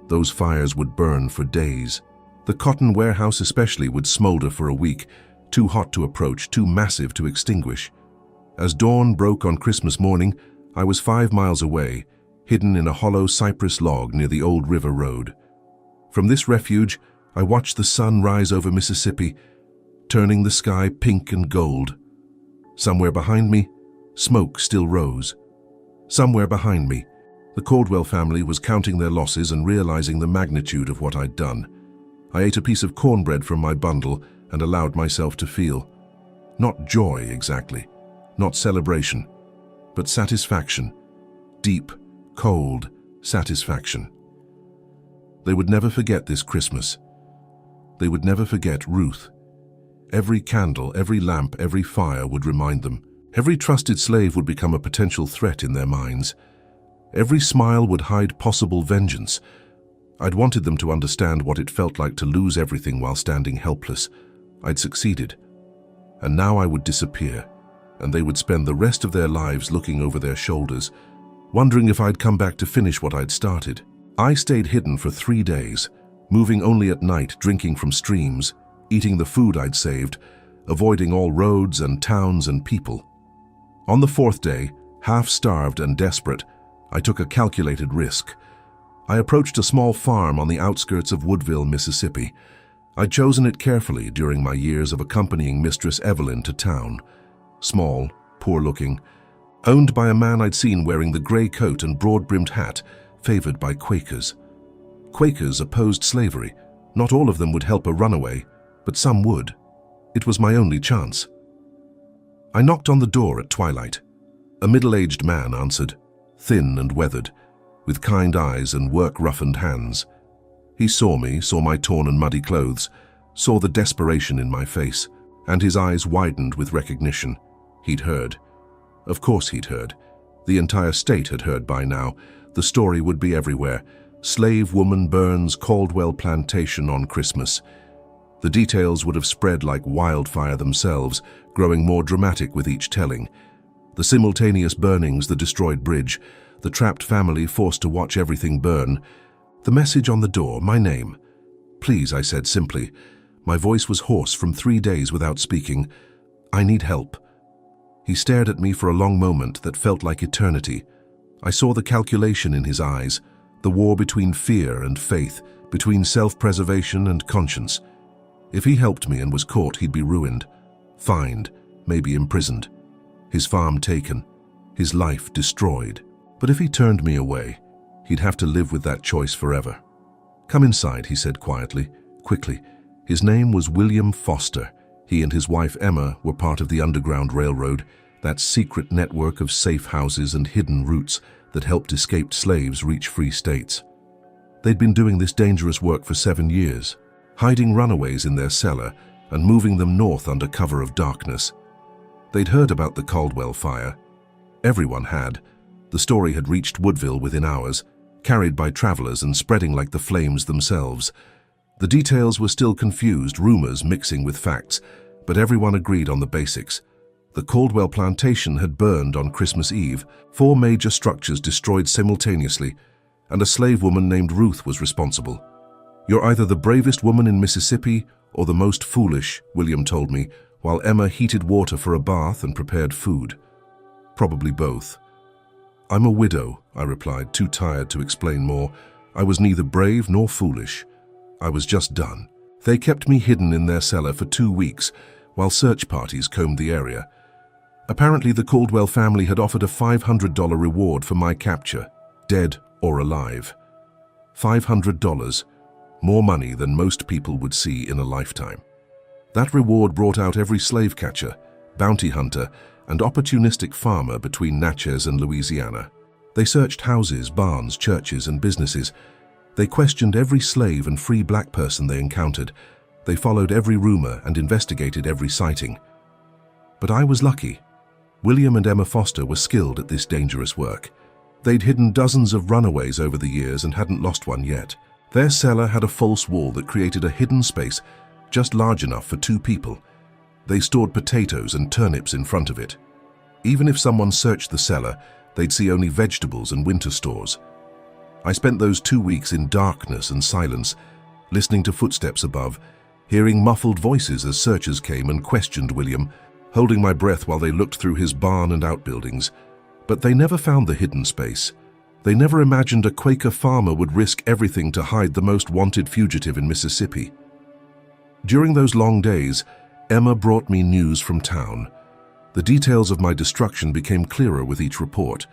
Those fires would burn for days. The cotton warehouse especially would smolder for a week, too hot to approach, too massive to extinguish. As dawn broke on Christmas morning, I was 5 miles away, hidden in a hollow cypress log near the old river road. From this refuge, I watched the sun rise over Mississippi, turning the sky pink and gold. Somewhere behind me, smoke still rose. Somewhere behind me, the Caldwell family was counting their losses and realizing the magnitude of what I'd done. I ate a piece of cornbread from my bundle and allowed myself to feel. Not joy exactly, not celebration, but satisfaction. Deep, cold satisfaction. They would never forget this Christmas. They would never forget Ruth. Every candle, every lamp, every fire would remind them. Every trusted slave would become a potential threat in their minds. Every smile would hide possible vengeance. I'd wanted them to understand what it felt like to lose everything while standing helpless. I'd succeeded. And now I would disappear, and they would spend the rest of their lives looking over their shoulders, wondering if I'd come back to finish what I'd started. I stayed hidden for 3 days, moving only at night, drinking from streams, eating the food I'd saved, avoiding all roads and towns and people. On the 4th day, half-starved and desperate, I took a calculated risk. I approached a small farm on the outskirts of Woodville, Mississippi. I'd chosen it carefully during my years of accompanying Mistress Evelyn to town. Small, poor-looking, owned by a man I'd seen wearing the gray coat and broad-brimmed hat, favored by Quakers. Quakers opposed slavery. Not all of them would help a runaway, but some would. It was my only chance. I knocked on the door at twilight. A middle-aged man answered, thin and weathered, with kind eyes and work-roughened hands. He saw me, saw my torn and muddy clothes, saw the desperation in my face, and his eyes widened with recognition. He'd heard. Of course he'd heard. The entire state had heard by now. The story would be everywhere. Slave woman burns Caldwell plantation on Christmas. The details would have spread like wildfire themselves, growing more dramatic with each telling. The simultaneous burnings, the destroyed bridge, the trapped family forced to watch everything burn. The message on the door, my name. Please, I said simply. My voice was hoarse from 3 days without speaking. I need help. He stared at me for a long moment that felt like eternity. I saw the calculation in his eyes, the war between fear and faith, between self-preservation and conscience. If he helped me and was caught, he'd be ruined, fined, maybe imprisoned, his farm taken, his life destroyed. But if he turned me away, he'd have to live with that choice forever. Come inside, he said quietly, quickly. His name was William Foster. He and his wife Emma were part of the Underground Railroad, that secret network of safe houses and hidden routes that helped escaped slaves reach free states. They'd been doing this dangerous work for 7 years, hiding runaways in their cellar and moving them north under cover of darkness. They'd heard about the Caldwell fire. Everyone had. The story had reached Woodville within hours, carried by travelers and spreading like the flames themselves. The details were still confused, rumors mixing with facts, but everyone agreed on the basics. The Caldwell plantation had burned on Christmas Eve, 4 major structures destroyed simultaneously, and a slave woman named Ruth was responsible. You're either the bravest woman in Mississippi or the most foolish, William told me, while Emma heated water for a bath and prepared food. Probably both. I'm a widow, I replied, too tired to explain more. I was neither brave nor foolish. I was just done. They kept me hidden in their cellar for 2 weeks, while search parties combed the area. Apparently, the Caldwell family had offered a $500 reward for my capture, dead or alive. $500, more money than most people would see in a lifetime. That reward brought out every slave catcher, bounty hunter, and opportunistic farmer between Natchez and Louisiana. They searched houses, barns, churches, and businesses. They questioned every slave and free black person they encountered. They followed every rumor and investigated every sighting. But I was lucky. William and Emma Foster were skilled at this dangerous work. They'd hidden dozens of runaways over the years and hadn't lost one yet. Their cellar had a false wall that created a hidden space just large enough for 2 people. They stored potatoes and turnips in front of it. Even if someone searched the cellar, they'd see only vegetables and winter stores. I spent those 2 weeks in darkness and silence, listening to footsteps above, hearing muffled voices as searchers came and questioned William, holding my breath while they looked through his barn and outbuildings. But they never found the hidden space. They never imagined a Quaker farmer would risk everything to hide the most wanted fugitive in Mississippi. During those long days, Emma brought me news from town. The details of my destruction became clearer with each report.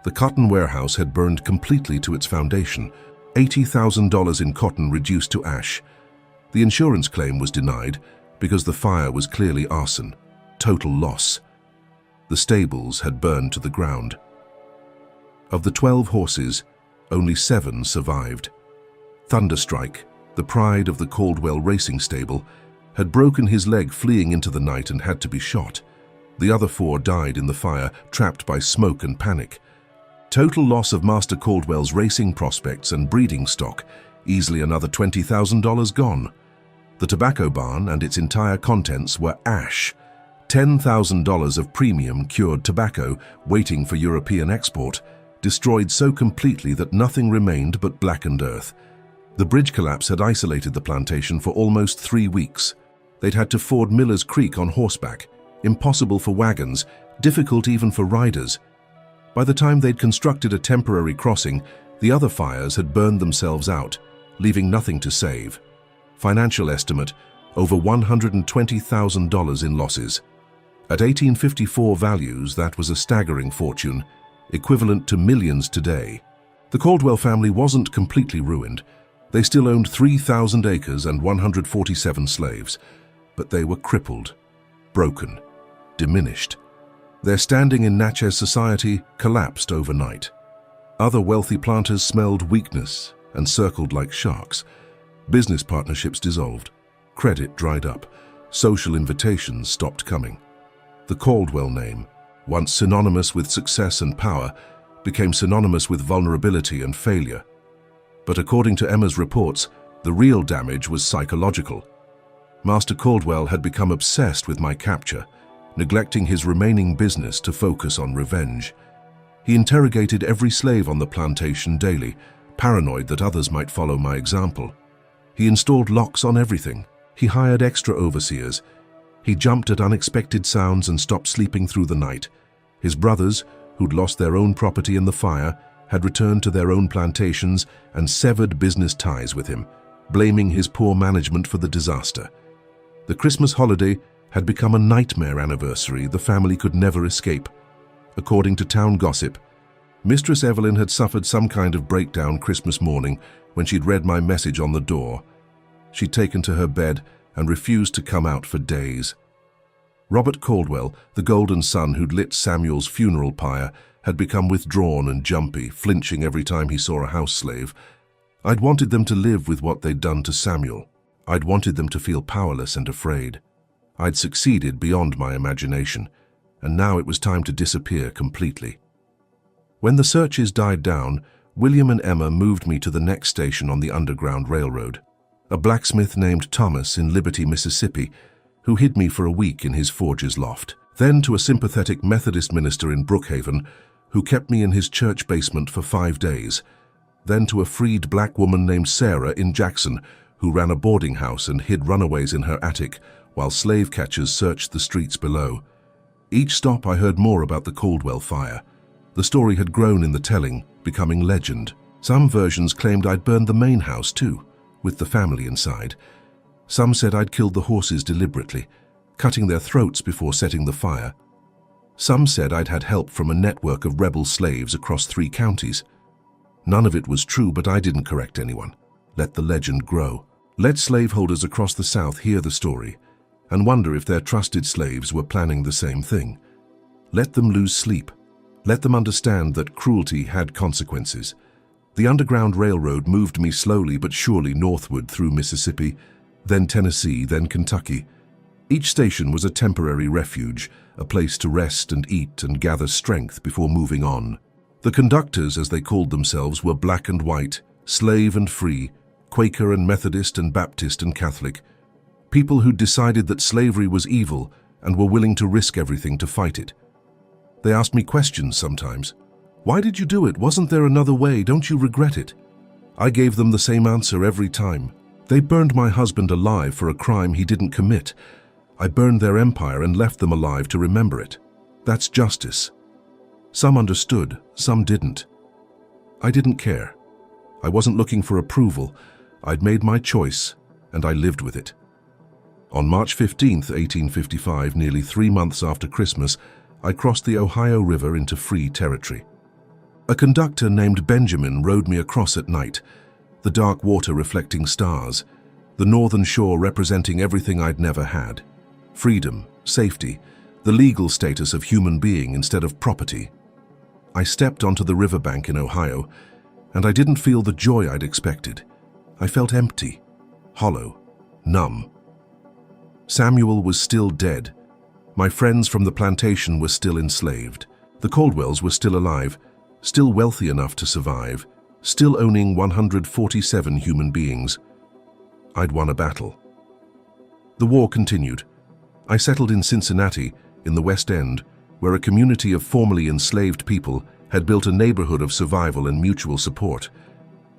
The cotton warehouse had burned completely to its foundation, $80,000 in cotton reduced to ash. The insurance claim was denied because the fire was clearly arson. Total loss. The stables had burned to the ground. Of the 12 horses, only 7 survived. Thunderstrike, the pride of the Caldwell racing stable, had broken his leg fleeing into the night and had to be shot. The other 4 died in the fire, trapped by smoke and panic. Total loss of Master Caldwell's racing prospects and breeding stock, easily another $20,000 gone. The tobacco barn and its entire contents were ash. $10,000 of premium cured tobacco waiting for European export, destroyed so completely that nothing remained but blackened earth. The bridge collapse had isolated the plantation for almost 3 weeks. They'd had to ford Miller's Creek on horseback, impossible for wagons, difficult even for riders. By the time they'd constructed a temporary crossing, the other fires had burned themselves out, leaving nothing to save. Financial estimate, over $120,000 in losses. At 1854 values, that was a staggering fortune, equivalent to millions today. The Caldwell family wasn't completely ruined. They still owned 3,000 acres and 147 slaves, but they were crippled, broken, diminished. Their standing in Natchez society collapsed overnight. Other wealthy planters smelled weakness and circled like sharks. Business partnerships dissolved. Credit dried up. Social invitations stopped coming. The Caldwell name, once synonymous with success and power, became synonymous with vulnerability and failure. But according to Emma's reports, the real damage was psychological. Master Caldwell had become obsessed with my capture, neglecting his remaining business to focus on revenge. He interrogated every slave on the plantation daily, paranoid that others might follow my example. He installed locks on everything. He hired extra overseers. He jumped at unexpected sounds and stopped sleeping through the night. His brothers, who'd lost their own property in the fire, had returned to their own plantations and severed business ties with him, blaming his poor management for the disaster. The Christmas holiday had become a nightmare anniversary the family could never escape. According to town gossip, Mistress Evelyn had suffered some kind of breakdown Christmas morning when she'd read my message on the door. She'd taken to her bed and refused to come out for days. Robert Caldwell, the golden son who'd lit Samuel's funeral pyre, had become withdrawn and jumpy, flinching every time he saw a house slave. I'd wanted them to live with what they'd done to Samuel. I'd wanted them to feel powerless and afraid. I'd succeeded beyond my imagination, and now it was time to disappear completely. When the searches died down, William and Emma moved me to the next station on the Underground Railroad, a blacksmith named Thomas in Liberty, Mississippi, who hid me for a week in his forge's loft. Then to a sympathetic Methodist minister in Brookhaven, who kept me in his church basement for 5 days. Then to a freed black woman named Sarah in Jackson, who ran a boarding house and hid runaways in her attic while slave catchers searched the streets below. Each stop I heard more about the Caldwell fire. The story had grown in the telling, becoming legend. Some versions claimed I'd burned the main house too, with the family inside. Some said I'd killed the horses deliberately, cutting their throats before setting the fire. Some said I'd had help from a network of rebel slaves across 3 counties. None of it was true, but I didn't correct anyone. Let the legend grow. Let slaveholders across the South hear the story and wonder if their trusted slaves were planning the same thing. Let them lose sleep. Let them understand that cruelty had consequences. The Underground Railroad moved me slowly but surely northward through Mississippi, then Tennessee, then Kentucky. Each station was a temporary refuge, a place to rest and eat and gather strength before moving on. The conductors, as they called themselves, were black and white, slave and free, Quaker and Methodist and Baptist and Catholic. People who decided that slavery was evil and were willing to risk everything to fight it. They asked me questions sometimes. Why did you do it? Wasn't there another way? Don't you regret it? I gave them the same answer every time. They burned my husband alive for a crime he didn't commit. I burned their empire and left them alive to remember it. That's justice. Some understood, some didn't. I didn't care. I wasn't looking for approval. I'd made my choice, and I lived with it. On March 15th, 1855, nearly 3 months after Christmas, I crossed the Ohio River into free territory. A conductor named Benjamin rowed me across at night, the dark water reflecting stars, the northern shore representing everything I'd never had. Freedom, safety, the legal status of human being instead of property. I stepped onto the riverbank in Ohio, and I didn't feel the joy I'd expected. I felt empty, hollow, numb. Samuel was still dead. My friends from the plantation were still enslaved. The Caldwells were still alive, still wealthy enough to survive, still owning 147 human beings. I'd won a battle. The war continued. I settled in Cincinnati, in the West End, where a community of formerly enslaved people had built a neighborhood of survival and mutual support.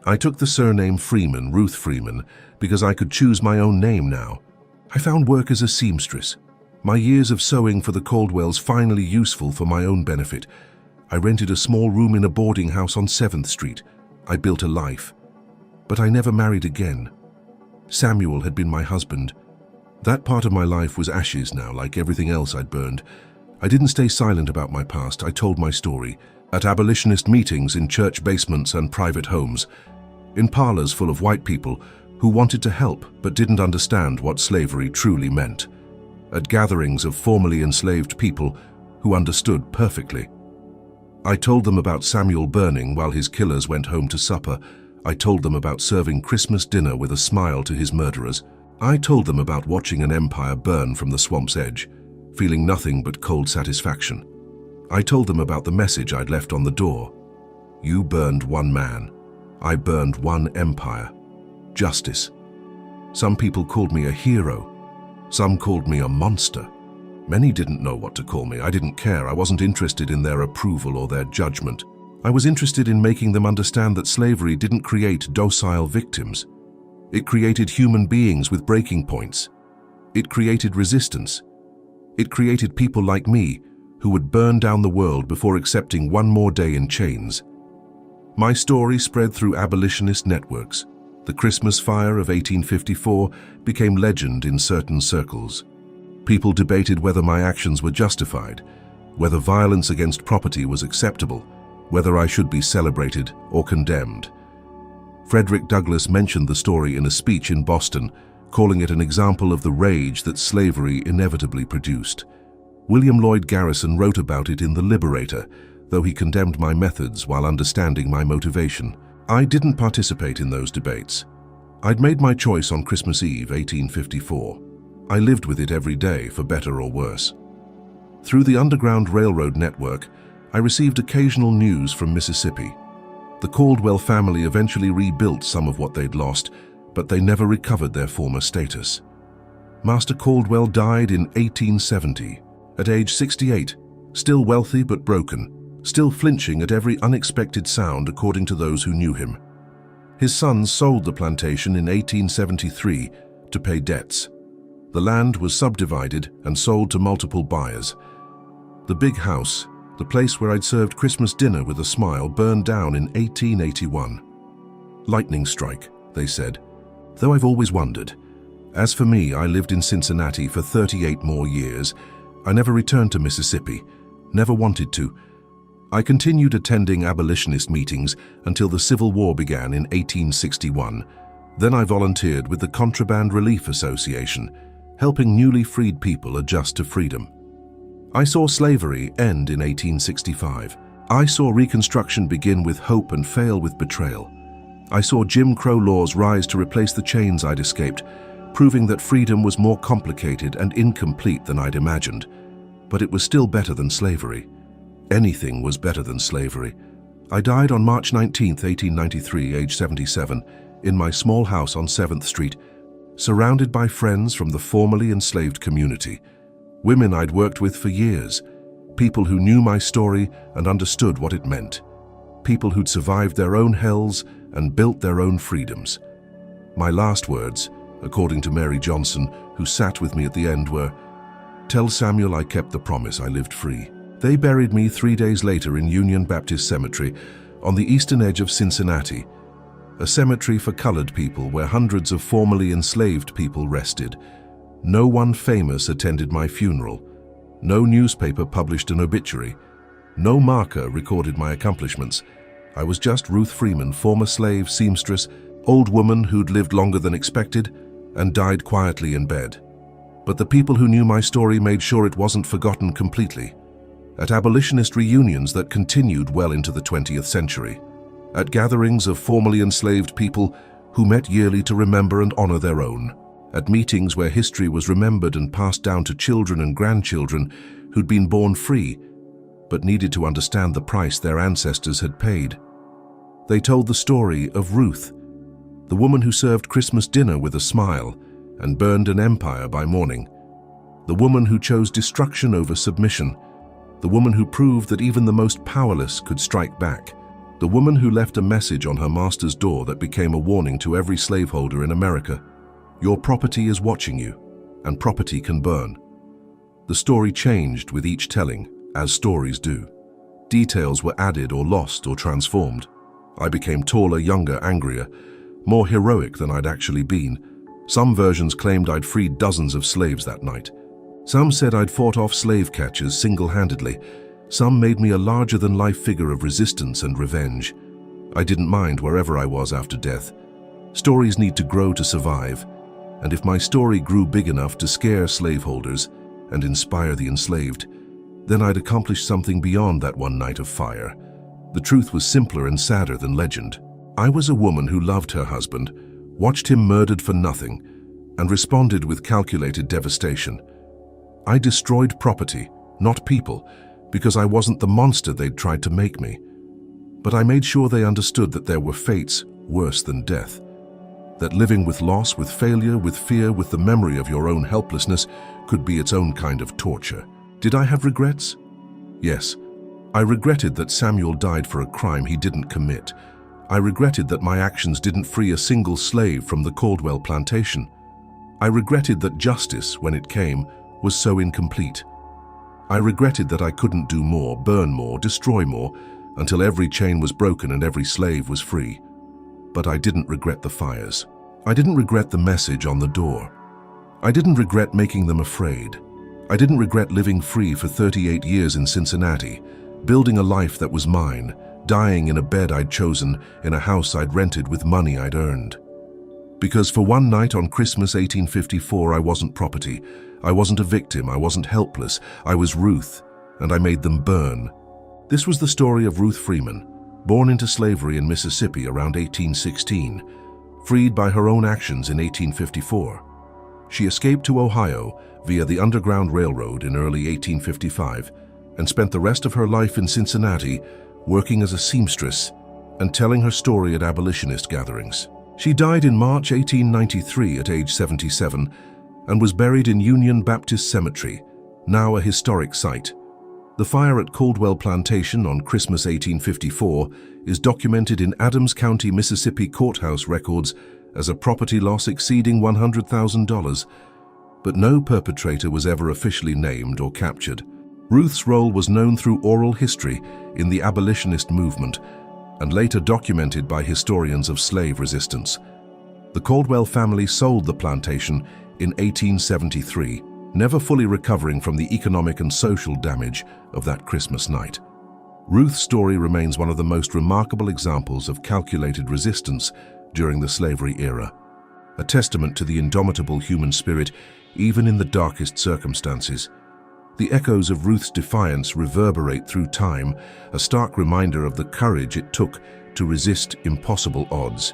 I took the surname Freeman, Ruth Freeman, because I could choose my own name now. I found work as a seamstress. My years of sewing for the Caldwells finally useful for my own benefit. I rented a small room in a boarding house on 7th Street. I built a life. But I never married again. Samuel had been my husband. That part of my life was ashes now, like everything else I'd burned. I didn't stay silent about my past. I told my story. At abolitionist meetings, in church basements and private homes. In parlors full of white people who wanted to help but didn't understand what slavery truly meant. At gatherings of formerly enslaved people who understood perfectly. I told them about Samuel burning while his killers went home to supper. I told them about serving Christmas dinner with a smile to his murderers. I told them about watching an empire burn from the swamp's edge, feeling nothing but cold satisfaction. I told them about the message I'd left on the door. You burned one man. I burned one empire. Justice. Some people called me a hero. Some called me a monster. Many didn't know what to call me. I didn't care. I wasn't interested in their approval or their judgment. I was interested in making them understand that slavery didn't create docile victims. It created human beings with breaking points. It created resistance. It created people like me who would burn down the world before accepting one more day in chains. My story spread through abolitionist networks. The Christmas fire of 1854 became legend in certain circles. People debated whether my actions were justified, whether violence against property was acceptable, whether I should be celebrated or condemned. Frederick Douglass mentioned the story in a speech in Boston, calling it an example of the rage that slavery inevitably produced. William Lloyd Garrison wrote about it in The Liberator, though he condemned my methods while understanding my motivation. I didn't participate in those debates. I'd made my choice on Christmas Eve, 1854. I lived with it every day, for better or worse. Through the Underground Railroad network, I received occasional news from Mississippi. The Caldwell family eventually rebuilt some of what they'd lost, but they never recovered their former status. Master Caldwell died in 1870, at age 68, still wealthy but broken, still flinching at every unexpected sound according to those who knew him. His sons sold the plantation in 1873 to pay debts. The land was subdivided and sold to multiple buyers. The big house, the place where I'd served Christmas dinner with a smile, burned down in 1881. Lightning strike, they said, though I've always wondered. As for me, I lived in Cincinnati for 38 more years. I never returned to Mississippi, never wanted to. I continued attending abolitionist meetings until the Civil War began in 1861. Then I volunteered with the Contraband Relief Association, helping newly freed people adjust to freedom. I saw slavery end in 1865. I saw Reconstruction begin with hope and fail with betrayal. I saw Jim Crow laws rise to replace the chains I'd escaped, proving that freedom was more complicated and incomplete than I'd imagined. But it was still better than slavery. Anything was better than slavery. I died on March 19, 1893, age 77, in my small house on 7th Street, surrounded by friends from the formerly enslaved community, women I'd worked with for years, people who knew my story and understood what it meant, people who'd survived their own hells and built their own freedoms. My last words, according to Mary Johnson, who sat with me at the end, were, "Tell Samuel I kept the promise, I lived free." They buried me 3 days later in Union Baptist Cemetery on the eastern edge of Cincinnati, a cemetery for colored people where hundreds of formerly enslaved people rested. No one famous attended my funeral. No newspaper published an obituary. No marker recorded my accomplishments. I was just Ruth Freeman, former slave, seamstress, old woman who'd lived longer than expected and died quietly in bed. But the people who knew my story made sure it wasn't forgotten completely. At abolitionist reunions that continued well into the 20th century, at gatherings of formerly enslaved people who met yearly to remember and honor their own. At meetings where history was remembered and passed down to children and grandchildren who'd been born free, but needed to understand the price their ancestors had paid. They told the story of Ruth, the woman who served Christmas dinner with a smile and burned an empire by morning, the woman who chose destruction over submission, the woman who proved that even the most powerless could strike back, the woman who left a message on her master's door that became a warning to every slaveholder in America. Your property is watching you, and property can burn. The story changed with each telling, as stories do. Details were added or lost or transformed. I became taller, younger, angrier, more heroic than I'd actually been. Some versions claimed I'd freed dozens of slaves that night. Some said I'd fought off slave catchers single-handedly. Some made me a larger-than-life figure of resistance and revenge. I didn't mind wherever I was after death. Stories need to grow to survive, and if my story grew big enough to scare slaveholders and inspire the enslaved, then I'd accomplished something beyond that one night of fire. The truth was simpler and sadder than legend. I was a woman who loved her husband, watched him murdered for nothing, and responded with calculated devastation. I destroyed property, not people, because I wasn't the monster they'd tried to make me. But I made sure they understood that there were fates worse than death. That living with loss, with failure, with fear, with the memory of your own helplessness could be its own kind of torture. Did I have regrets? Yes. I regretted that Samuel died for a crime he didn't commit. I regretted that my actions didn't free a single slave from the Caldwell plantation. I regretted that justice, when it came, was so incomplete. I regretted that I couldn't do more, burn more, destroy more, until every chain was broken and every slave was free. But I didn't regret the fires. I didn't regret the message on the door. I didn't regret making them afraid. I didn't regret living free for 38 years in Cincinnati, building a life that was mine, dying in a bed I'd chosen, in a house I'd rented with money I'd earned. Because for one night on Christmas 1854, I wasn't property. I wasn't a victim. I wasn't helpless. I was Ruth, and I made them burn. This was the story of Ruth Freeman, born into slavery in Mississippi around 1816, freed by her own actions in 1854. She escaped to Ohio via the Underground Railroad in early 1855 and spent the rest of her life in Cincinnati working as a seamstress and telling her story at abolitionist gatherings. She died in March 1893 at age 77 and was buried in Union Baptist Cemetery, now a historic site. The fire at Caldwell Plantation on Christmas 1854 is documented in Adams County, Mississippi courthouse records as a property loss exceeding $100,000, but no perpetrator was ever officially named or captured. Ruth's role was known through oral history in the abolitionist movement and later documented by historians of slave resistance. The Caldwell family sold the plantation in 1873, never fully recovering from the economic and social damage of that Christmas night. Ruth's story remains one of the most remarkable examples of calculated resistance during the slavery era, a testament to the indomitable human spirit even in the darkest circumstances. The echoes of Ruth's defiance reverberate through time, a stark reminder of the courage it took to resist impossible odds.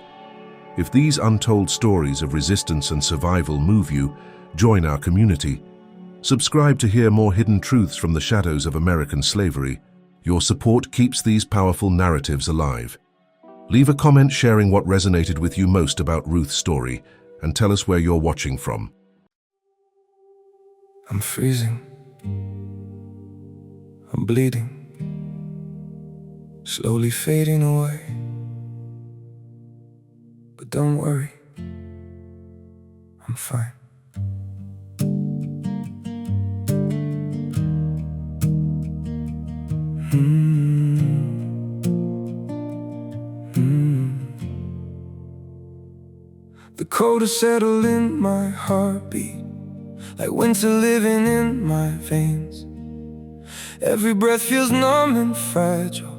If these untold stories of resistance and survival move you, join our community. Subscribe to hear more hidden truths from the shadows of American slavery. Your support keeps these powerful narratives alive. Leave a comment sharing what resonated with you most about Ruth's story, and tell us where you're watching from. I'm freezing. I'm bleeding. Slowly fading away. But don't worry, I'm fine. The cold has settled in my heartbeat, like winter living in my veins. Every breath feels numb and fragile.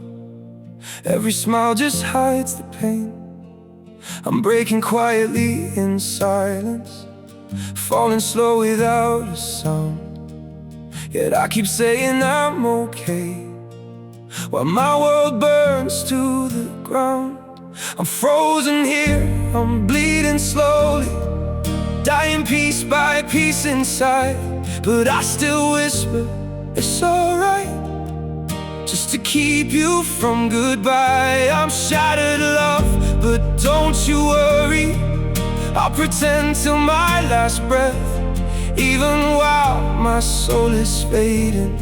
Every smile just hides the pain. I'm breaking quietly in silence, falling slow without a sound. Yet I keep saying I'm okay, while my world burns to the ground. I'm frozen here, I'm bleeding slowly, dying piece by piece inside. But I still whisper, it's alright, just to keep you from goodbye. I'm shattered, love, but don't you worry, I'll pretend till my last breath. Even while my soul is fading,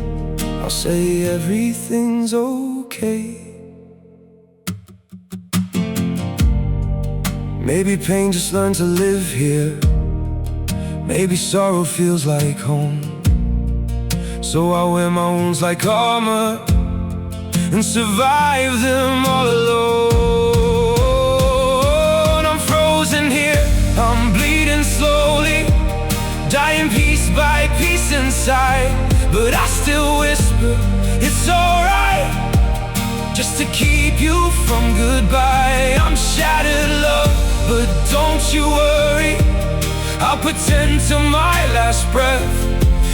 I'll say everything's okay. Maybe pain just learned to live here, maybe sorrow feels like home. So I wear my wounds like armor and survive them all alone. I'm frozen here, I'm bleeding slowly, dying piece by piece inside. But I still whisper, it's alright, just to keep you from goodbye. I'm shattered, love, but don't you worry, I'll pretend till my last breath.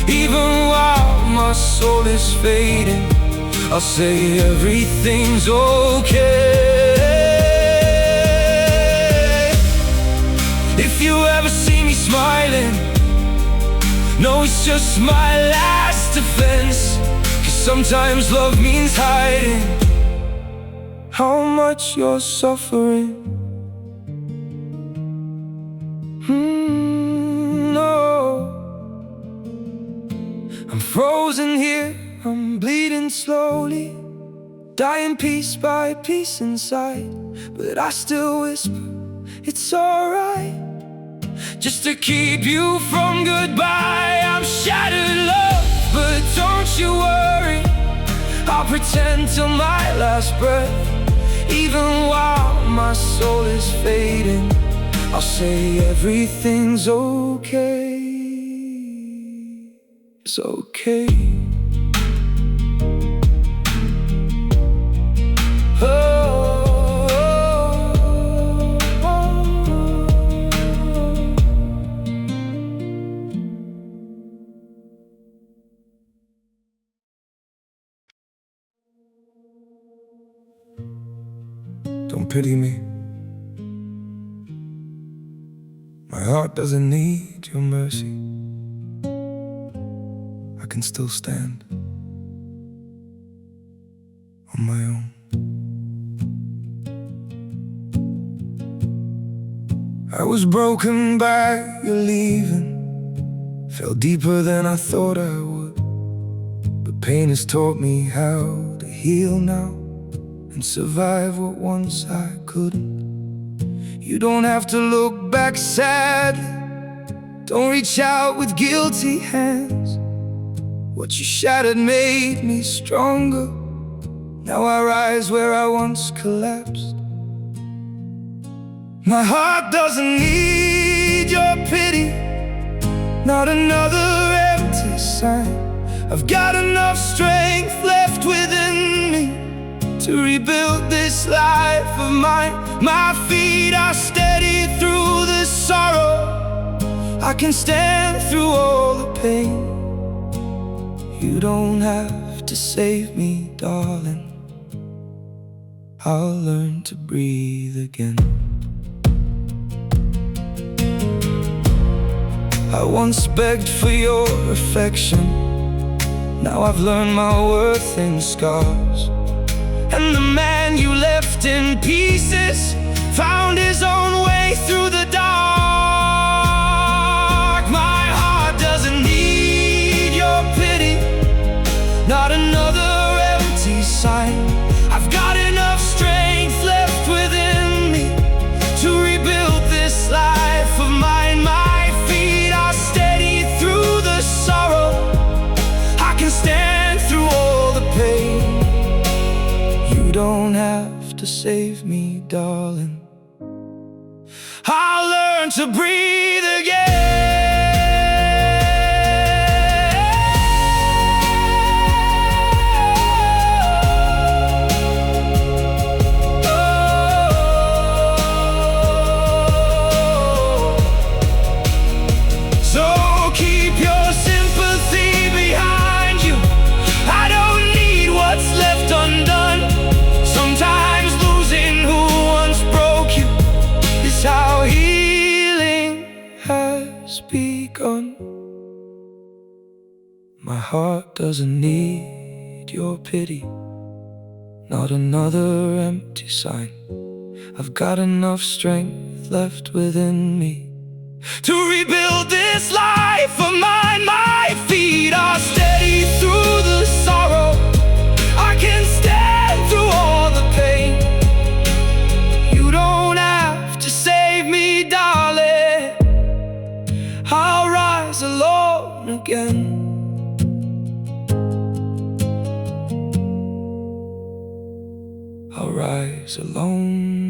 Even while my soul is fading, I'll say everything's okay. If you ever see me smiling, no, it's just my last defense. 'Cause sometimes love means hiding how much you're suffering. No, I'm frozen here, I'm bleeding slowly, dying piece by piece inside. But I still whisper, it's alright, just to keep you from goodbye. I'm shattered, love, but don't you worry, I'll pretend till my last breath. Even while my soul is fading, I'll say everything's okay. It's okay. Don't pity me. My heart doesn't need your mercy. I can still stand on my own. I was broken by your leaving, fell deeper than I thought I would. But pain has taught me how to heal now and survive what once I couldn't. You don't have to look back sadly, don't reach out with guilty hands. What you shattered made me stronger, now I rise where I once collapsed. My heart doesn't need your pity, not another empty sign. I've got enough strength left within me to rebuild this life of mine. My feet are steady through the sorrow, I can stand through all the pain. You don't have to save me, darling, I'll learn to breathe again. I once begged for your affection, now I've learned my worth in scars. And the man you left in pieces found his own way through the dark. My heart doesn't need your pity, not another empty sign. I've got enough strength left within me to rebuild this life of mine. My feet are steady through the sorrow, I can stand through all the pain. You don't have to save me, darling, I'll learn to breathe again. Once broke begun. My heart doesn't need your pity, not another empty sign. I've got enough strength left within me to rebuild this life of mine. My feet are steady through the sorrow. I can stand through all the pain. You don't have to save me, darling. I'll rise alone again. I'll rise alone